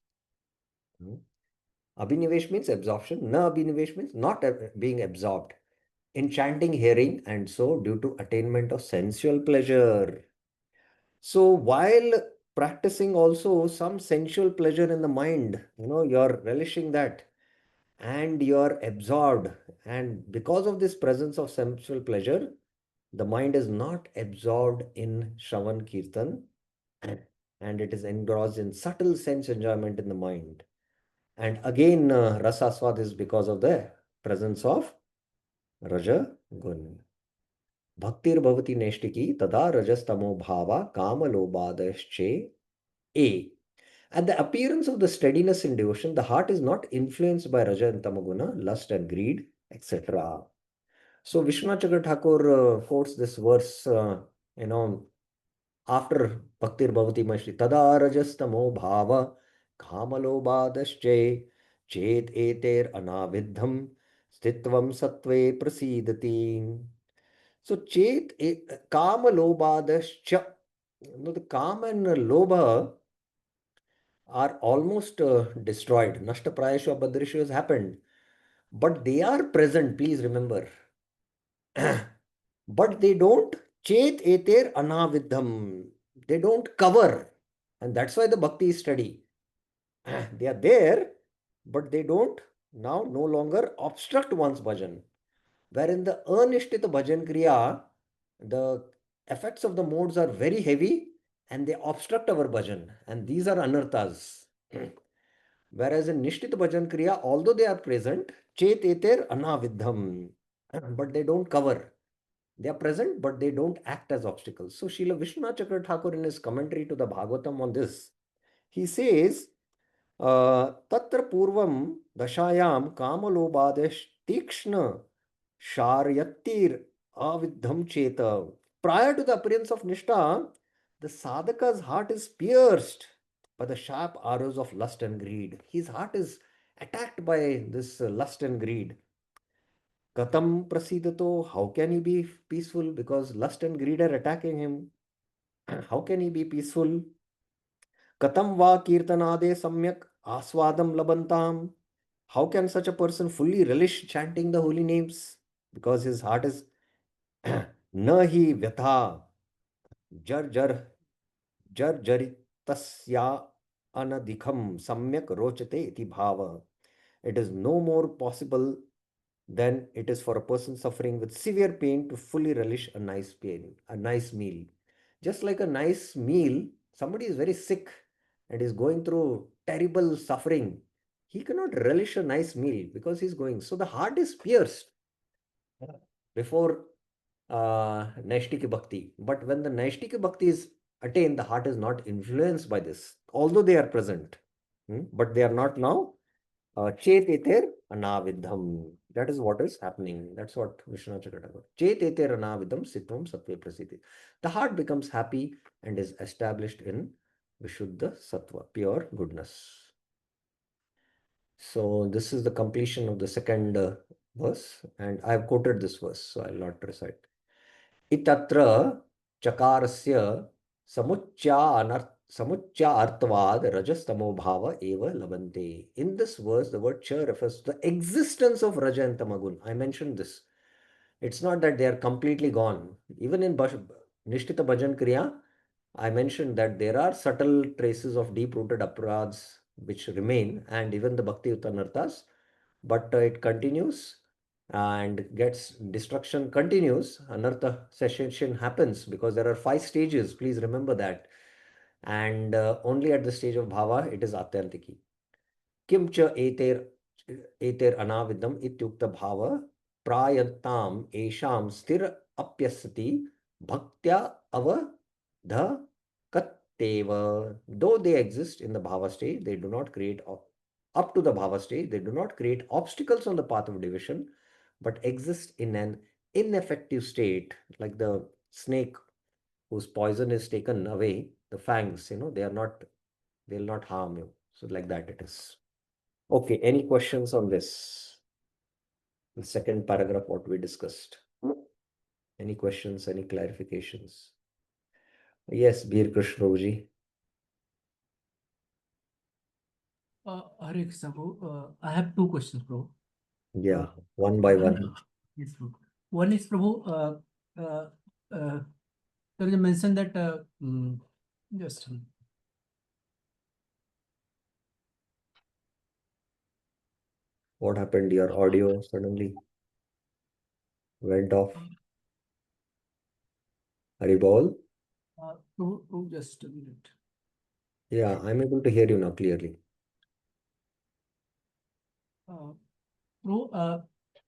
Abhinivesh means absorption. Na abhinivesh means not being absorbed. In chanting, hearing, and so due to attainment of sensual pleasure. So while practicing also some sensual pleasure in the mind, you're relishing that and you're absorbed. And because of this presence of sensual pleasure, the mind is not absorbed in Shravan Kirtan and it is engrossed in subtle sense enjoyment in the mind. And again, Rasaswad is because of the presence of Raja Gun. Bhaktir bhavati neshtiki tada rajastamo bhava kamalobadasche a. At the appearance of the steadiness in devotion, the heart is not influenced by Raja and Tamaguna, lust and greed, etc. So Vishwanath Chakra Thakur quotes this verse, after Bhaktir Bhavati Mashri, Tada Rajastamo Bhava Kamalobadasche Chet Eter Anavidham Stitvam Satve Prasidati. So Chet Kamalobadascha. The Kam and Lobha are almost destroyed. Nashta Prayashu Abhadrishu has happened. But they are present, please remember. But they don't chet eter anavidham. They don't cover. And that's why the bhakti is steady. They are there, but they don't now no longer obstruct one's bhajan. Wherein the anishtita bhajan kriya, the effects of the modes are very heavy and they obstruct our bhajan. And these are anarthas. Whereas in Nishtita Bhajan Kriya, although they are present, Chet Eter Anavidham, but they don't cover. They are present, but they don't act as obstacles. So Srila Vishwanath Chakra Thakur in his commentary to the Bhagavatam on this, he says, Tatra Purvam Dashayam Kamalobadesh Tikshna Sharyattir Avidham Cheta. Prior to the appearance of Nishtha, the sadhaka's heart is pierced by the sharp arrows of lust and greed. His heart is attacked by this lust and greed. Katam prasidato, how can he be peaceful? Because lust and greed are attacking him. How can he be peaceful? Katam va kirtanade samyak aswadam labantam. How can such a person fully relish chanting the holy names? Because his heart is nahi vyatha. jar jar jar jaritasya anadhikham samyak rochate iti bhava. It is no more possible than it is for a person suffering with severe pain to fully relish a nice pain, a nice meal. Just like a nice meal, somebody is very sick and is going through terrible suffering. He cannot relish a nice meal because he's going. So the heart is pierced before Naishtiki Bhakti. But when the Naishtiki Bhakti is attained, the heart is not influenced by this, although they are present. But they are not now. Chet eter anavidham. That is what is happening. That's what Vishnu Chakratagore. Chet eter anavidham sitvam sattva prasiti. The heart becomes happy and is established in Vishuddha Sattva, pure goodness. So this is the completion of the second verse, and I have quoted this verse, so I will not recite. Itatra chakarasya samuchya artvad rajastamo bhava eva labante. In this verse, the word cha refers to the existence of raja and tamagun. I mentioned this. It's not that they are completely gone. Even in Nishtita Bhajan Kriya, I mentioned that there are subtle traces of deep-rooted aparads which remain, and even the Bhakti Uttanarthas, but it continues and gets destruction continues. Anartha cessation happens because there are 5 stages. Please remember that. And only at the stage of bhava it is atyantiki. Kim cha eter anavidam ityukta bhava prayantam esham sthir apyasati bhaktya avadha katteva. Though they exist in the bhava stage, they do not create up to the bhava stage, they do not create obstacles on the path of division, but exist in an ineffective state, like the snake whose poison is taken away, the fangs, they'll not harm you. So like that it is. Okay, any questions on this? The second paragraph, what we discussed. Any questions, any clarifications? Yes, Bir Krishnaji. Hare Krishna, bro. I have 2 questions, bro. Yeah, one by one. Yes, bro. One is, Prabhu, there is a mention that just What happened? Your audio suddenly went off. Haribol? Prabhu, just a minute. Yeah, I'm able to hear you now clearly. Prabhu,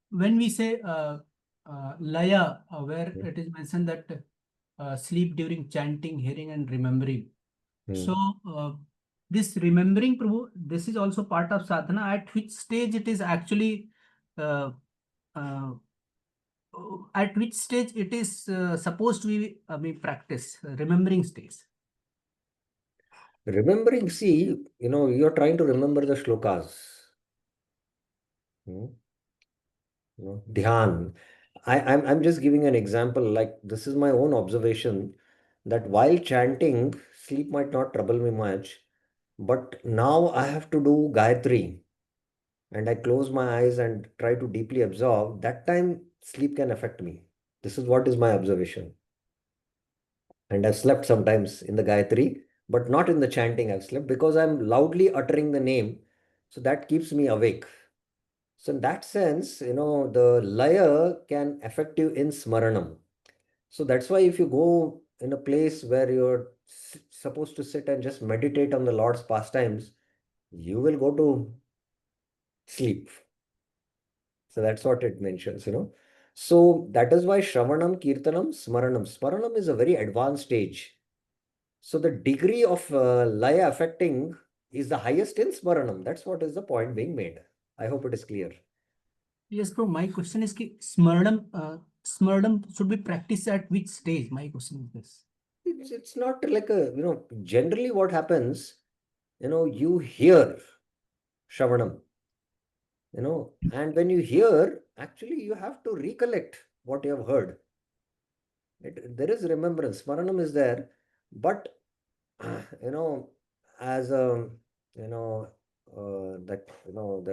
when we say laya, where Hmm. it is mentioned that sleep during chanting, hearing, and remembering. So this remembering, Prabhu, this is also part of sadhana. At which stage it is actually at which stage it is supposed to be practice, remembering stage? Remembering, see, you're trying to remember the shlokas. Dhyan. I'm just giving an example, like this is my own observation that while chanting, sleep might not trouble me much, but now I have to do Gayatri and I close my eyes and try to deeply absorb. That time, sleep can affect me. This is what is my observation. And I've slept sometimes in the Gayatri, but not in the chanting. I've slept because I'm loudly uttering the name. So that keeps me awake. So in that sense, the laya can affect you in smaranam. So that's why if you go in a place where you're supposed to sit and just meditate on the Lord's pastimes, you will go to sleep. So that's what it mentions. So that is why Shravanam, Kirtanam, Smaranam. Smaranam is a very advanced stage. So the degree of laya affecting is the highest in Smaranam. That's what is the point being made. I hope it is clear. Yes, bro. My question is ki smaranam should be practiced at which stage? My question is this. It's not like generally what happens, you hear Shravanam, and when you hear, actually you have to recollect what you have heard. There is remembrance, Smaranam is there, but as there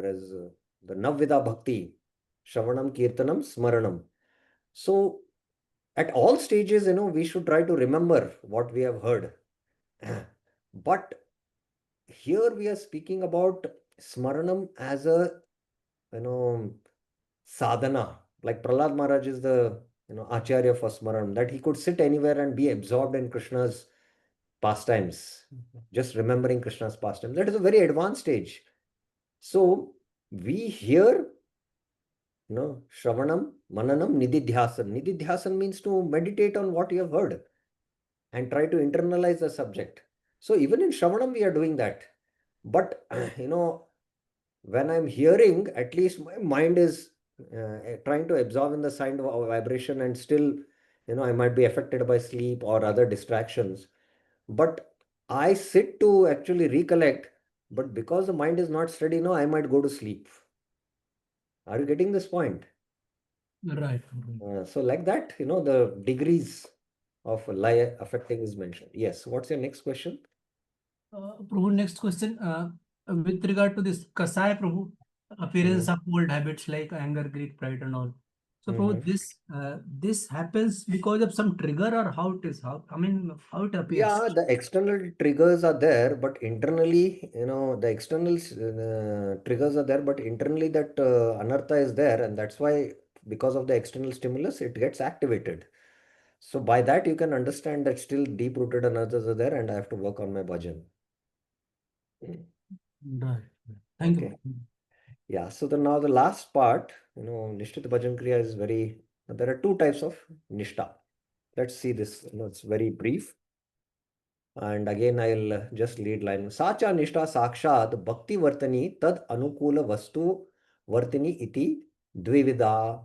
is the Navvida Bhakti, Shravanam, Kirtanam, Smaranam. So At all stages, we should try to remember what we have heard. But here we are speaking about smaranam as a, sadhana. Like Prahlad Maharaj is the, acharya for smaranam, that he could sit anywhere and be absorbed in Krishna's pastimes, just remembering Krishna's pastimes. That is a very advanced stage. So we hear, Shravanam, Mananam, Nididhyasan. Nididhyasan means to meditate on what you have heard and try to internalize the subject. So even in Shravanam, we are doing that. But, when I'm hearing, at least my mind is trying to absorb in the sound of vibration, and still, I might be affected by sleep or other distractions. But I sit to actually recollect, but because the mind is not steady, I might go to sleep. Are you getting this point? Right. So like that, the degrees of lie affecting is mentioned. Yes. What's your next question? Prabhu, next question. With regard to this Kasai, Prabhu, appearance of old habits like anger, greed, pride, and all. So, Prabhu, this happens because of some trigger, or how it is? How it appears? Yeah, the external triggers are there, but internally, the external triggers are there, but internally that anartha is there, and that's why, because of the external stimulus, it gets activated. So by that, you can understand that still deep-rooted anarthas are there, and I have to work on my bhajan. Right. Thank Okay. you. Yeah, so now the last part, Nishtita Bhajan Kriya is very, there are two types of Nishta. Let's see this, it's very brief. And again, I'll just lead line. Sacha Nishta Sakshad Bhakti Vartani Tad Anukula Vastu Vartini Iti Dvivida.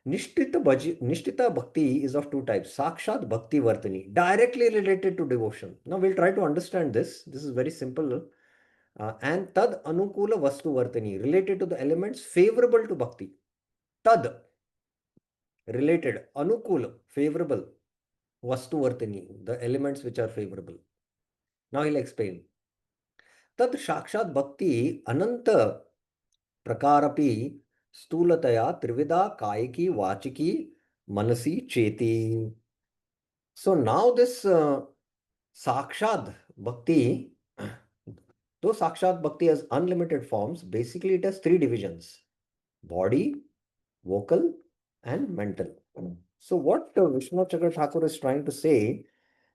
Nishtita Bhakti is of two types. Sakshat Bhakti Vartani, directly related to devotion. Now we'll try to understand this. This is very simple. And Tad Anukula Vastu Vartani, related to the elements favorable to Bhakti. Tad, related. Anukula, favorable. Vastu Vartani, the elements which are favorable. Now he'll explain. Tad Shakshat Bhakti Ananta Prakarapi Stulataya Trivida Kayiki Vachiki Manasi Cheti. So now this Sakshat Bhakti, though Sakshat Bhakti has unlimited forms, basically it has three divisions: body, vocal, and mental. So what Vishnu Chakra Thakur is trying to say,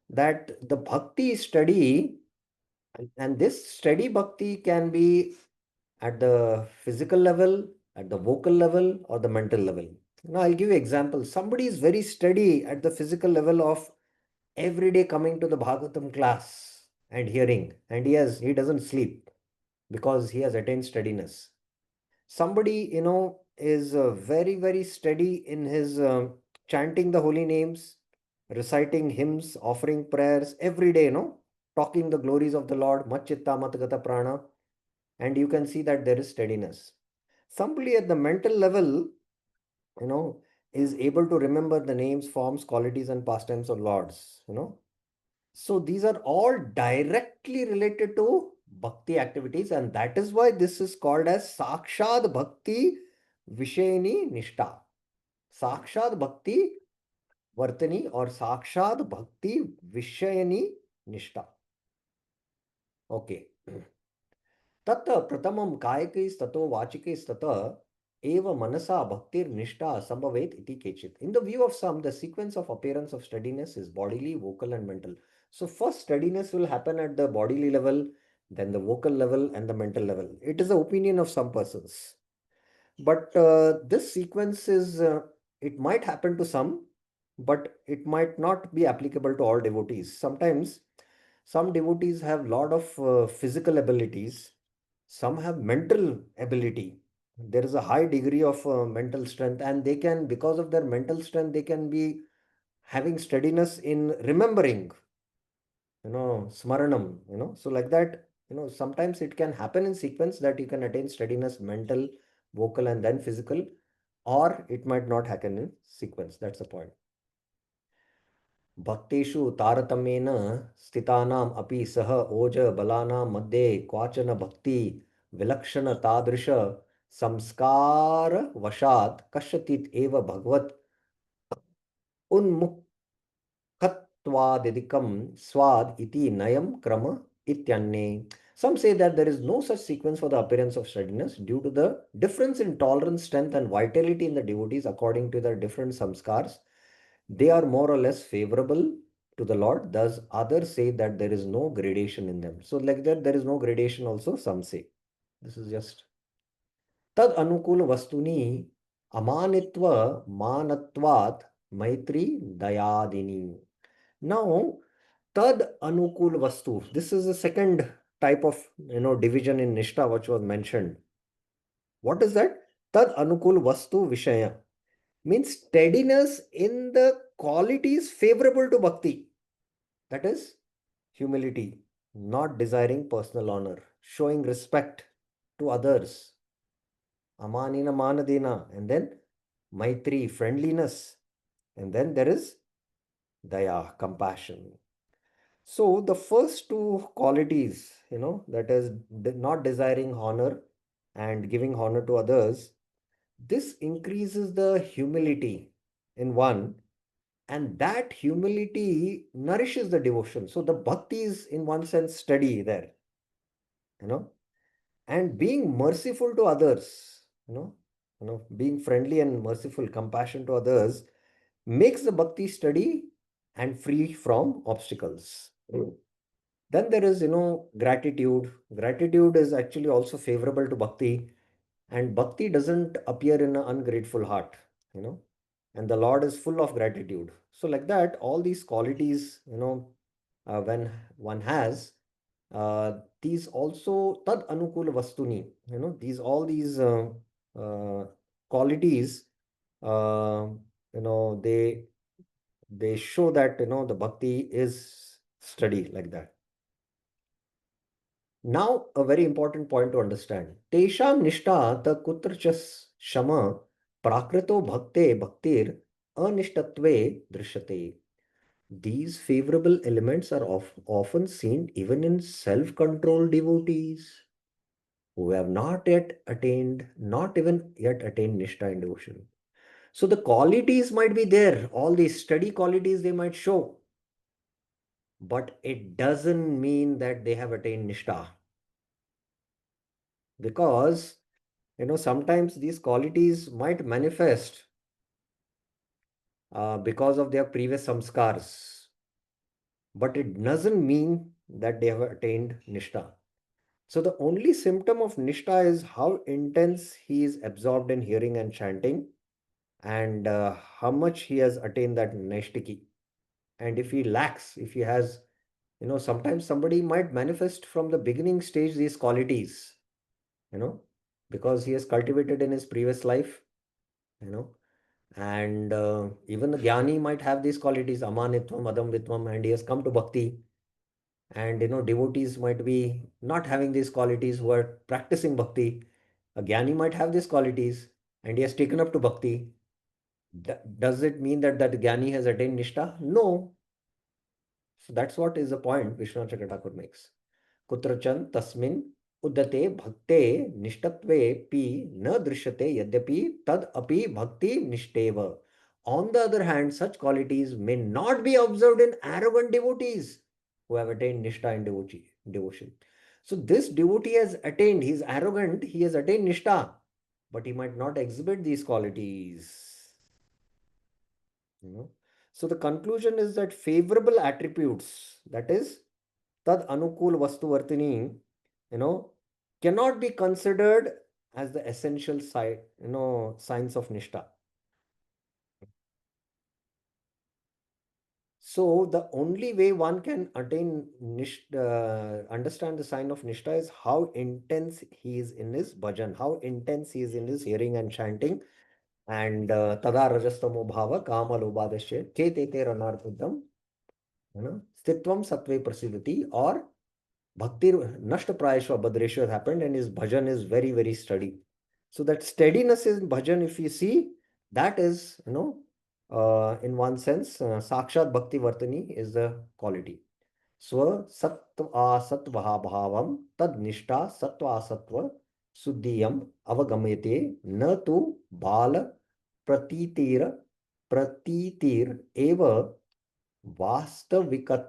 that the bhakti study, and this steady bhakti can be at the physical level, at the vocal level, or the mental level. Now I'll give you example. Somebody is very steady at the physical level of every day coming to the Bhagavatam class and hearing, and he doesn't sleep because he has attained steadiness. Somebody, is very, very steady in his chanting the holy names, reciting hymns, offering prayers every day, talking the glories of the Lord, Machitta Matgata Prana, and you can see that there is steadiness. Somebody at the mental level, is able to remember the names, forms, qualities, and pastimes of Lords, So these are all directly related to bhakti activities, and that is why this is called as Sakshad Bhakti Vishayani Nishta. Sakshad Bhakti Vartani or Sakshad Bhakti Vishayani Nishta. Okay. Tatta pratamam kayakais tato vachikais tata eva manasa bhaktir nishta sambhavet iti kechit. In the view of some, the sequence of appearance of steadiness is bodily, vocal, and mental. So first steadiness will happen at the bodily level, then the vocal level, and the mental level. It is the opinion of some persons. But this sequence is, it might happen to some, but it might not be applicable to all devotees. Sometimes some devotees have lot of physical abilities, some have mental ability. There is a high degree of mental strength, and they can, because of their mental strength, they can be having steadiness in remembering, smaranam, so like that, sometimes it can happen in sequence that you can attain steadiness, mental, vocal, and then physical, or it might not happen in sequence. That's the point. भक्तेषु तारतम्येन स्थितानाम् अपि सह ओज बलानां मध्ये क्वाचन भक्ति विलक्षण तादृश संस्कार वशात् कश्चित् एव भगवत् Twadidikam swad iti nayam krama ityanne. Some say that there is no such sequence for the appearance of steadiness due to the difference in tolerance, strength, and vitality in the devotees according to their different samskars. They are more or less favorable to the Lord. Thus, others say that there is no gradation in them. So, like that, there is no gradation also, some say. This is just Tad anukul vastuni amanitva manatvat maitri dayadini. Now, tad anukul vastu. This is the second type of division in Nishtha which was mentioned. What is that? Tad anukul vastu vishaya means steadiness in the qualities favorable to bhakti. That is humility, not desiring personal honor, showing respect to others, amanina manadina, and then maitri, friendliness, and then there is daya, compassion. So the first two qualities, that is not desiring honor and giving honor to others, this increases the humility in one, and that humility nourishes the devotion. So the bhakti is in one sense steady there, and being merciful to others, being friendly and merciful, compassion to others makes the bhakti steady and free from obstacles. Then there is, gratitude. Gratitude is actually also favorable to bhakti, and bhakti doesn't appear in an ungrateful heart, and the Lord is full of gratitude. So, like that, all these qualities, when one has, these also tad anukul vastuni, these uh, qualities, uh, they show that the bhakti is steady like that. Now, a very important point to understand. Tesham nishta ta kutrachas shama prakrito bhakte bhaktir anishtatve drishyate. These favorable elements are often seen even in self-controlled devotees who have not even yet attained nishta in devotion. So the qualities might be there, all these steady qualities they might show, but it doesn't mean that they have attained nishta. Because, sometimes these qualities might manifest because of their previous samskars, but it doesn't mean that they have attained nishta. So the only symptom of nishta is how intense he is absorbed in hearing and chanting, and how much he has attained that nishtiki. And if he lacks, if he has, sometimes somebody might manifest from the beginning stage these qualities, because he has cultivated in his previous life, and even the jnani might have these qualities, amanitvam, adamvitvam, and he has come to bhakti. And devotees might be not having these qualities who are practicing bhakti. A jnani might have these qualities and he has taken up to bhakti. Does it mean that that jnani has attained nishta? No. So that's what is the point Vishwanath Chakravarti makes. Kutrachan tasmin uddate bhakte nishtatve pi na drishyate yadyapi tad api bhakti nishteva. On the other hand, such qualities may not be observed in arrogant devotees who have attained nishta in devotion. So this devotee has attained, he is arrogant, he has attained nishta, but he might not exhibit these qualities. So the conclusion is that favorable attributes, that is tad anukul vastu vartini, cannot be considered as the essential signs of nishta. So the only way one can attain understand the sign of nishta is how intense he is in his bhajan, how intense he is in his hearing and chanting, and tada rajastamo bhava kama lobhadasya chetete ranarthudam, stitvam satve prasidati, or bhakti nashta prayashva badresha happened and his bhajan is very, very steady. So that steadiness in bhajan, if you see, that is, in one sense, sakshat bhakti vartani is the quality. Swa sattva sattva bhavam tad nishta sattva sattva suddhiyam avagamete na tu bala pratitir eva vastavikat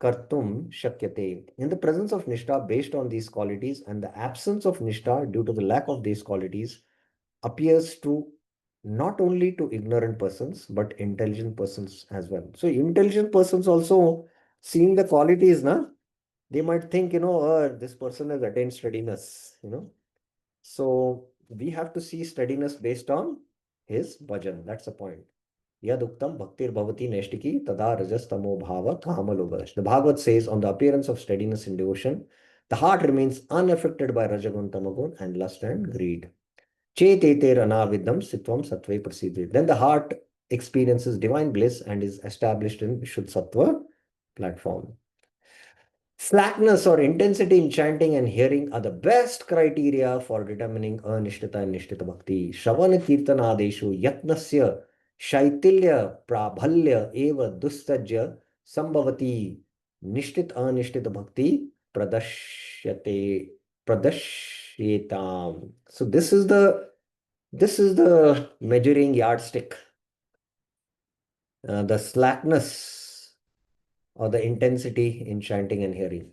kartum shakyate. In the presence of Nishtha based on these qualities and the absence of Nishtha due to the lack of these qualities appears to not only to ignorant persons but intelligent persons as well. So intelligent persons also seeing the qualities, na, they might think, this person has attained steadiness. So we have to see steadiness based on his bhajan. That's the point. Yaduktam bhaktir bhavati neshtiki tada rajastamo bhava kamalogash. The Bhagavad says on the appearance of steadiness in devotion, the heart remains unaffected by rajagun, tamagun, and lust and greed. Cheteter anavidam sitvam sattve prasidhi. Then the heart experiences divine bliss and is established in Shuddha Sattva platform. Slackness or intensity in chanting and hearing are the best criteria for determining anishtita and nishtita bhakti. Shravana kirtanadeshu yatnasya shaitilya prabhalya eva dustajya sambhavati nishtit anishtita bhakti pradashyate pradashyetam. So this is the measuring yardstick. The slackness or the intensity in chanting and hearing.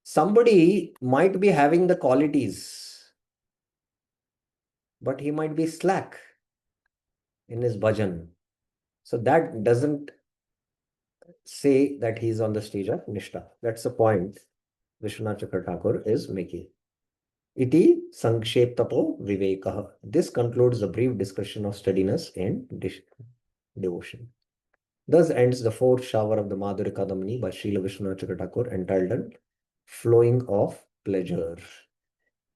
Somebody might be having the qualities, but he might be slack in his bhajan. So that doesn't say that he's on the stage of Nishtha. That's the point Vishwanath Chakra Thakur is making. Iti Sanksheptapo Vivekaha. This concludes the brief discussion of steadiness and devotion. Thus ends the fourth shower of the Madhurya Kadambini by Srila Vishwanath Chakra Thakur entitled Flowing of Pleasure.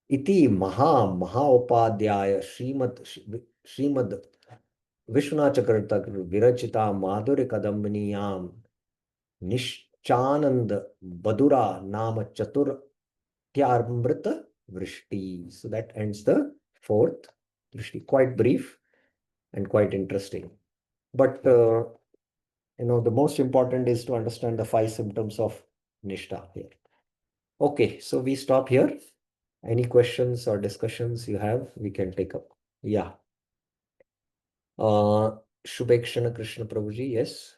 Iti Mahopadhyaya Srimad Vishwanath Chakra Thakur Virachita Madhurya Kadambiniyam Nishchanand Badura Nama Chaturtyamrita Vrishti. So that ends the fourth Vrishti. Quite brief and quite interesting. But the most important is to understand the 5 symptoms of Nishtha here. Okay, so we stop here. Any questions or discussions you have, we can take up. Yeah. Shubhekshana Krishna Prabhuji, yes.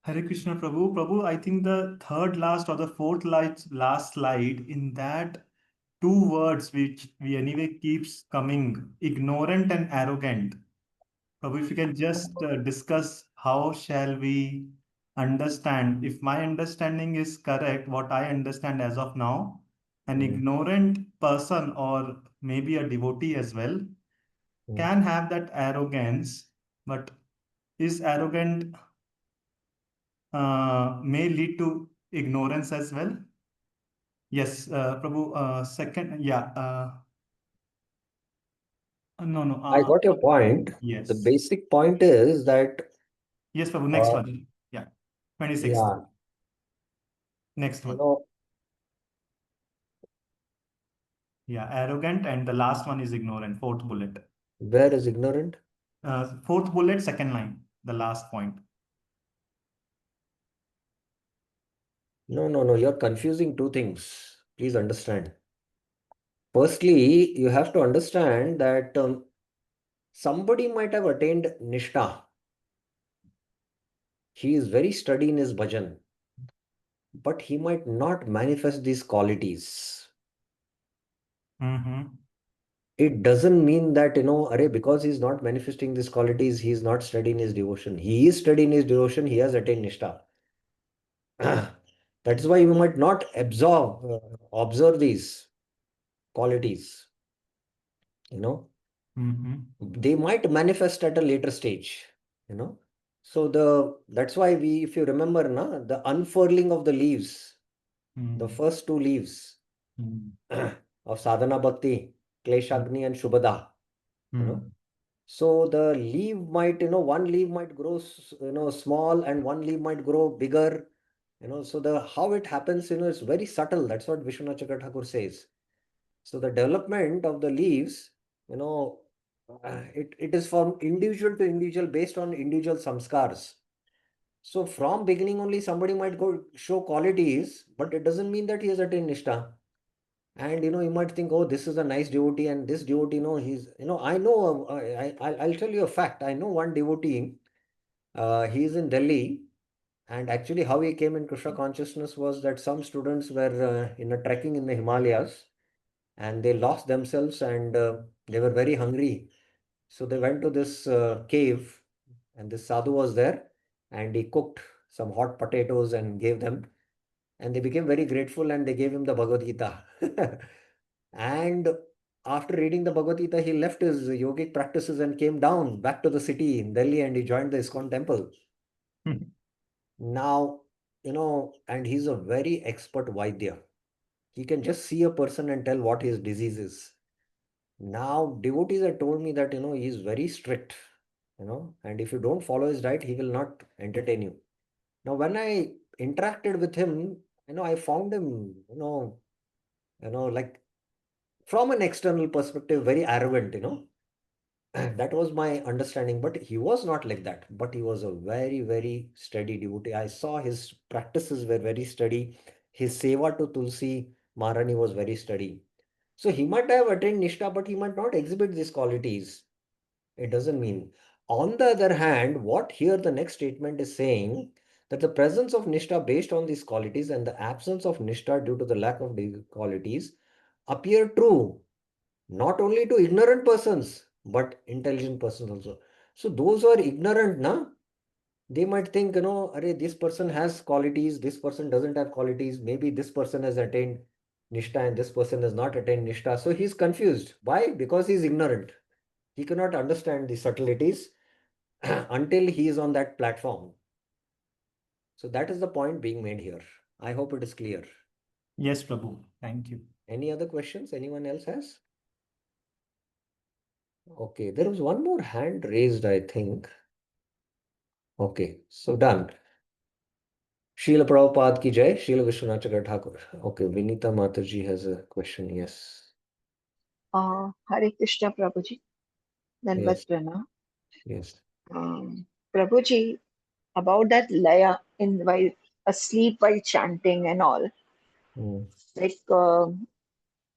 Hare Krishna Prabhu. Prabhu, I think the third last or the fourth last slide, in that 2 words which we anyway keeps coming, ignorant and arrogant. Prabhu, if you can just discuss how shall we understand, if my understanding is correct, what I understand as of now, an ignorant person or maybe a devotee as well can have that arrogance, but is arrogant may lead to ignorance as well. Yes, Prabhu, second, yeah. No. I got your point. Yes. The basic point is that. Yes, Prabhu, next one. Yeah, 26. Yeah. Next one. Yeah, arrogant, and the last one is ignorant, 4th bullet. Where is ignorant? 4th bullet, 2nd line, the last point. No. You're confusing 2 things. Please understand. Firstly, you have to understand that somebody might have attained Nishtha. He is very steady in his bhajan, but he might not manifest these qualities. It doesn't mean that, because he's not manifesting these qualities, he's not steady in his devotion. He is steady in his devotion, he has attained Nishtha. That is why you might not observe these qualities. They might manifest at a later stage. So that's why if you remember, the unfurling of the leaves, the first 2 leaves of sadhana bhakti, kleshagni and shubhada. So the leaf might, one leaf might grow, small, and one leaf might grow bigger. So how it happens, is very subtle. That's what Vishwanath Chakra Thakur says. So the development of the leaves, it is from individual to individual based on individual samskars. So from beginning only somebody might go show qualities, but it doesn't mean that he has attained Nishtha. And you might think, oh, this is a nice devotee, and this devotee, he's, I know, I'll tell you a fact. I know one devotee He's in Delhi, and actually, how he came in Krishna consciousness was that some students were in a trekking in the Himalayas, and they lost themselves, and they were very hungry. So they went to this cave, and this sadhu was there, and he cooked some hot potatoes and gave them, and they became very grateful, and they gave him the Bhagavad Gita. And after reading the Bhagavad Gita, he left his yogic practices and came down back to the city in Delhi, and he joined the ISKCON temple. Now, and he's a very expert Vaidya. He can just see a person and tell what his disease is. Now, devotees have told me that, he's very strict, and if you don't follow his diet, he will not entertain you. Now, when I interacted with him, I found him, like from an external perspective, very arrogant, That was my understanding, but he was not like that. But he was a very, very steady devotee. I saw his practices were very steady. His seva to Tulsi Maharani was very steady. So he might have attained Nishtha, but he might not exhibit these qualities. It doesn't mean. On the other hand, what here the next statement is saying that the presence of Nishtha based on these qualities and the absence of Nishtha due to the lack of these qualities appear true not only to ignorant persons but intelligent persons also. So those who are ignorant, they might think, Arey, this person has qualities, this person doesn't have qualities. Maybe this person has attained Nishtha and this person has not attained Nishtha. So he's confused. Why? Because he's ignorant. He cannot understand the subtleties until he is on that platform. So that is the point being made here. I hope it is clear. Yes, Prabhu. Thank you. Any other questions anyone else has? Okay, there was one more hand raised, I think. Okay, so done. Srila Prabhupada ki jai, Srila Vishwanath Chakravarti Thakur. Okay, Vinita Mataji has a question, yes. Hare Krishna Prabhuji. Dandavat Yes, Pranam. yes. Prabhuji, about that laya in while asleep while chanting and all, Mm. like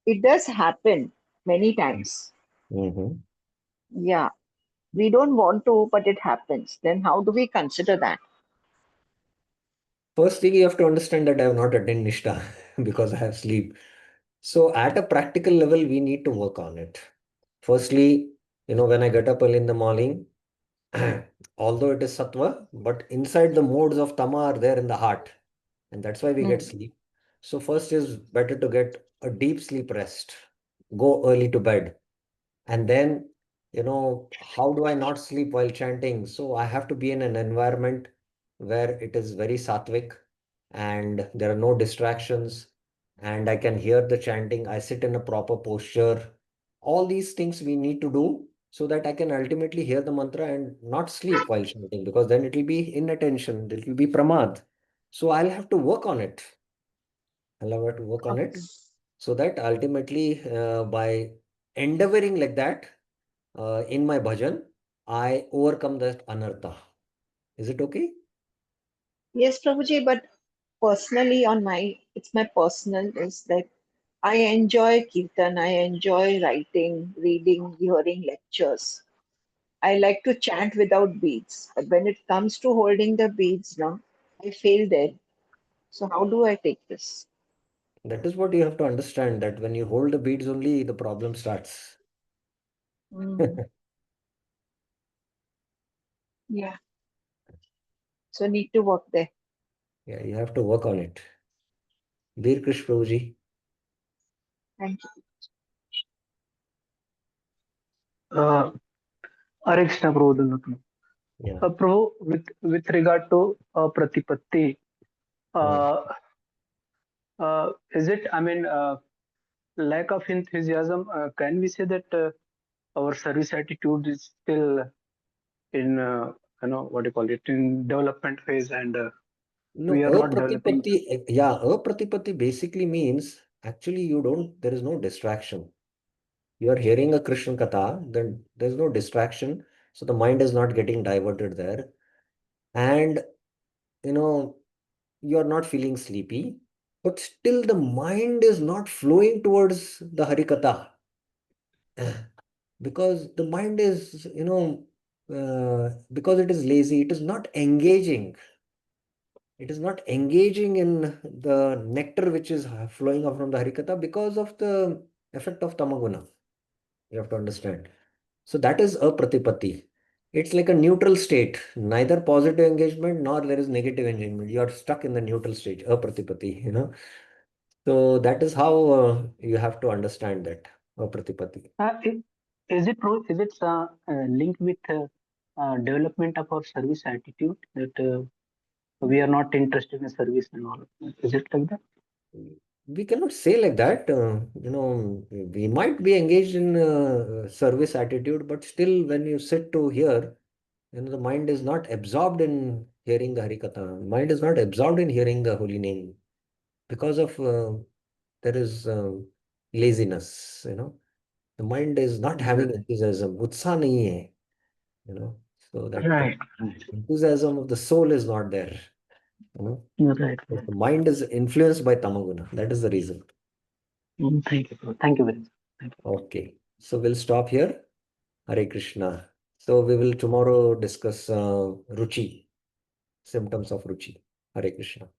it does happen many times. Mhm. Yeah, we don't want to, but it happens. Then how do we consider that? First thing you have to understand that I have not attained Nishtha because I have sleep. So at a practical level, we need to work on it. Firstly, when I get up early in the morning, although it is sattva, but inside the modes of tama are there in the heart, and that's why we get sleep. So first is better to get a deep sleep rest, go early to bed, and then, how do I not sleep while chanting? So I have to be in an environment where it is very sattvic and there are no distractions and I can hear the chanting. I sit in a proper posture. All these things we need to do so that I can ultimately hear the mantra and not sleep while chanting, because then it will be inattention, it will be pramad. So I'll have to work on it. I'll have to work on it Okay. so that ultimately, by endeavoring like that, in my bhajan, I overcome that anartha. Is it okay? Yes, Prabhuji, but personally on it's my personal is that I enjoy kirtan, I enjoy writing, reading, hearing lectures. I like to chant without beads. But when it comes to holding the beads now, I fail there. So how do I take this? That is what you have to understand, that when you hold the beads only, the problem starts. Mm, yeah. So need to work there. Yeah, you have to work on it. Veer Krish Prabhuji. Thank you. Uh, Hare Krishna Prabhu Dandavat. Yeah. Prabhu, with regard to Pratipatti, Mm. uh, is it, I mean, lack of enthusiasm? Can we say that our service attitude is still in, what do you call it, in development phase, and No, we are not developing? apratipatti basically means actually there is no distraction. You are hearing a Krishna Katha, then there's no distraction. So the mind is not getting diverted there. And, you know, you're not feeling sleepy, but still the mind is not flowing towards the Harikatha because the mind is, because it is lazy, it is not engaging. It is not engaging in the nectar which is flowing out from the Harikatha because of the effect of Tamaguna. You have to understand. So that is a pratipatti. It's like a neutral state, neither positive engagement nor there is negative engagement. You are stuck in the neutral stage, a pratipatti, So that is how you have to understand that, a pratipatti. Is it linked with development of our service attitude that we are not interested in service and all? Is it like that? We cannot say like that. We might be engaged in service attitude, but still, when you sit to hear, the mind is not absorbed in hearing the Harikatha. Mind is not absorbed in hearing the holy name because of there is laziness. The mind is not having enthusiasm. Utsaha nahi hai. So that Right. enthusiasm of the soul is not there. Right. The mind is influenced by tamaguna. That is the reason. Thank you. Thank you very much. Thank you. Okay. So we'll stop here. Hare Krishna. So we will tomorrow discuss Ruchi, symptoms of Ruchi. Hare Krishna.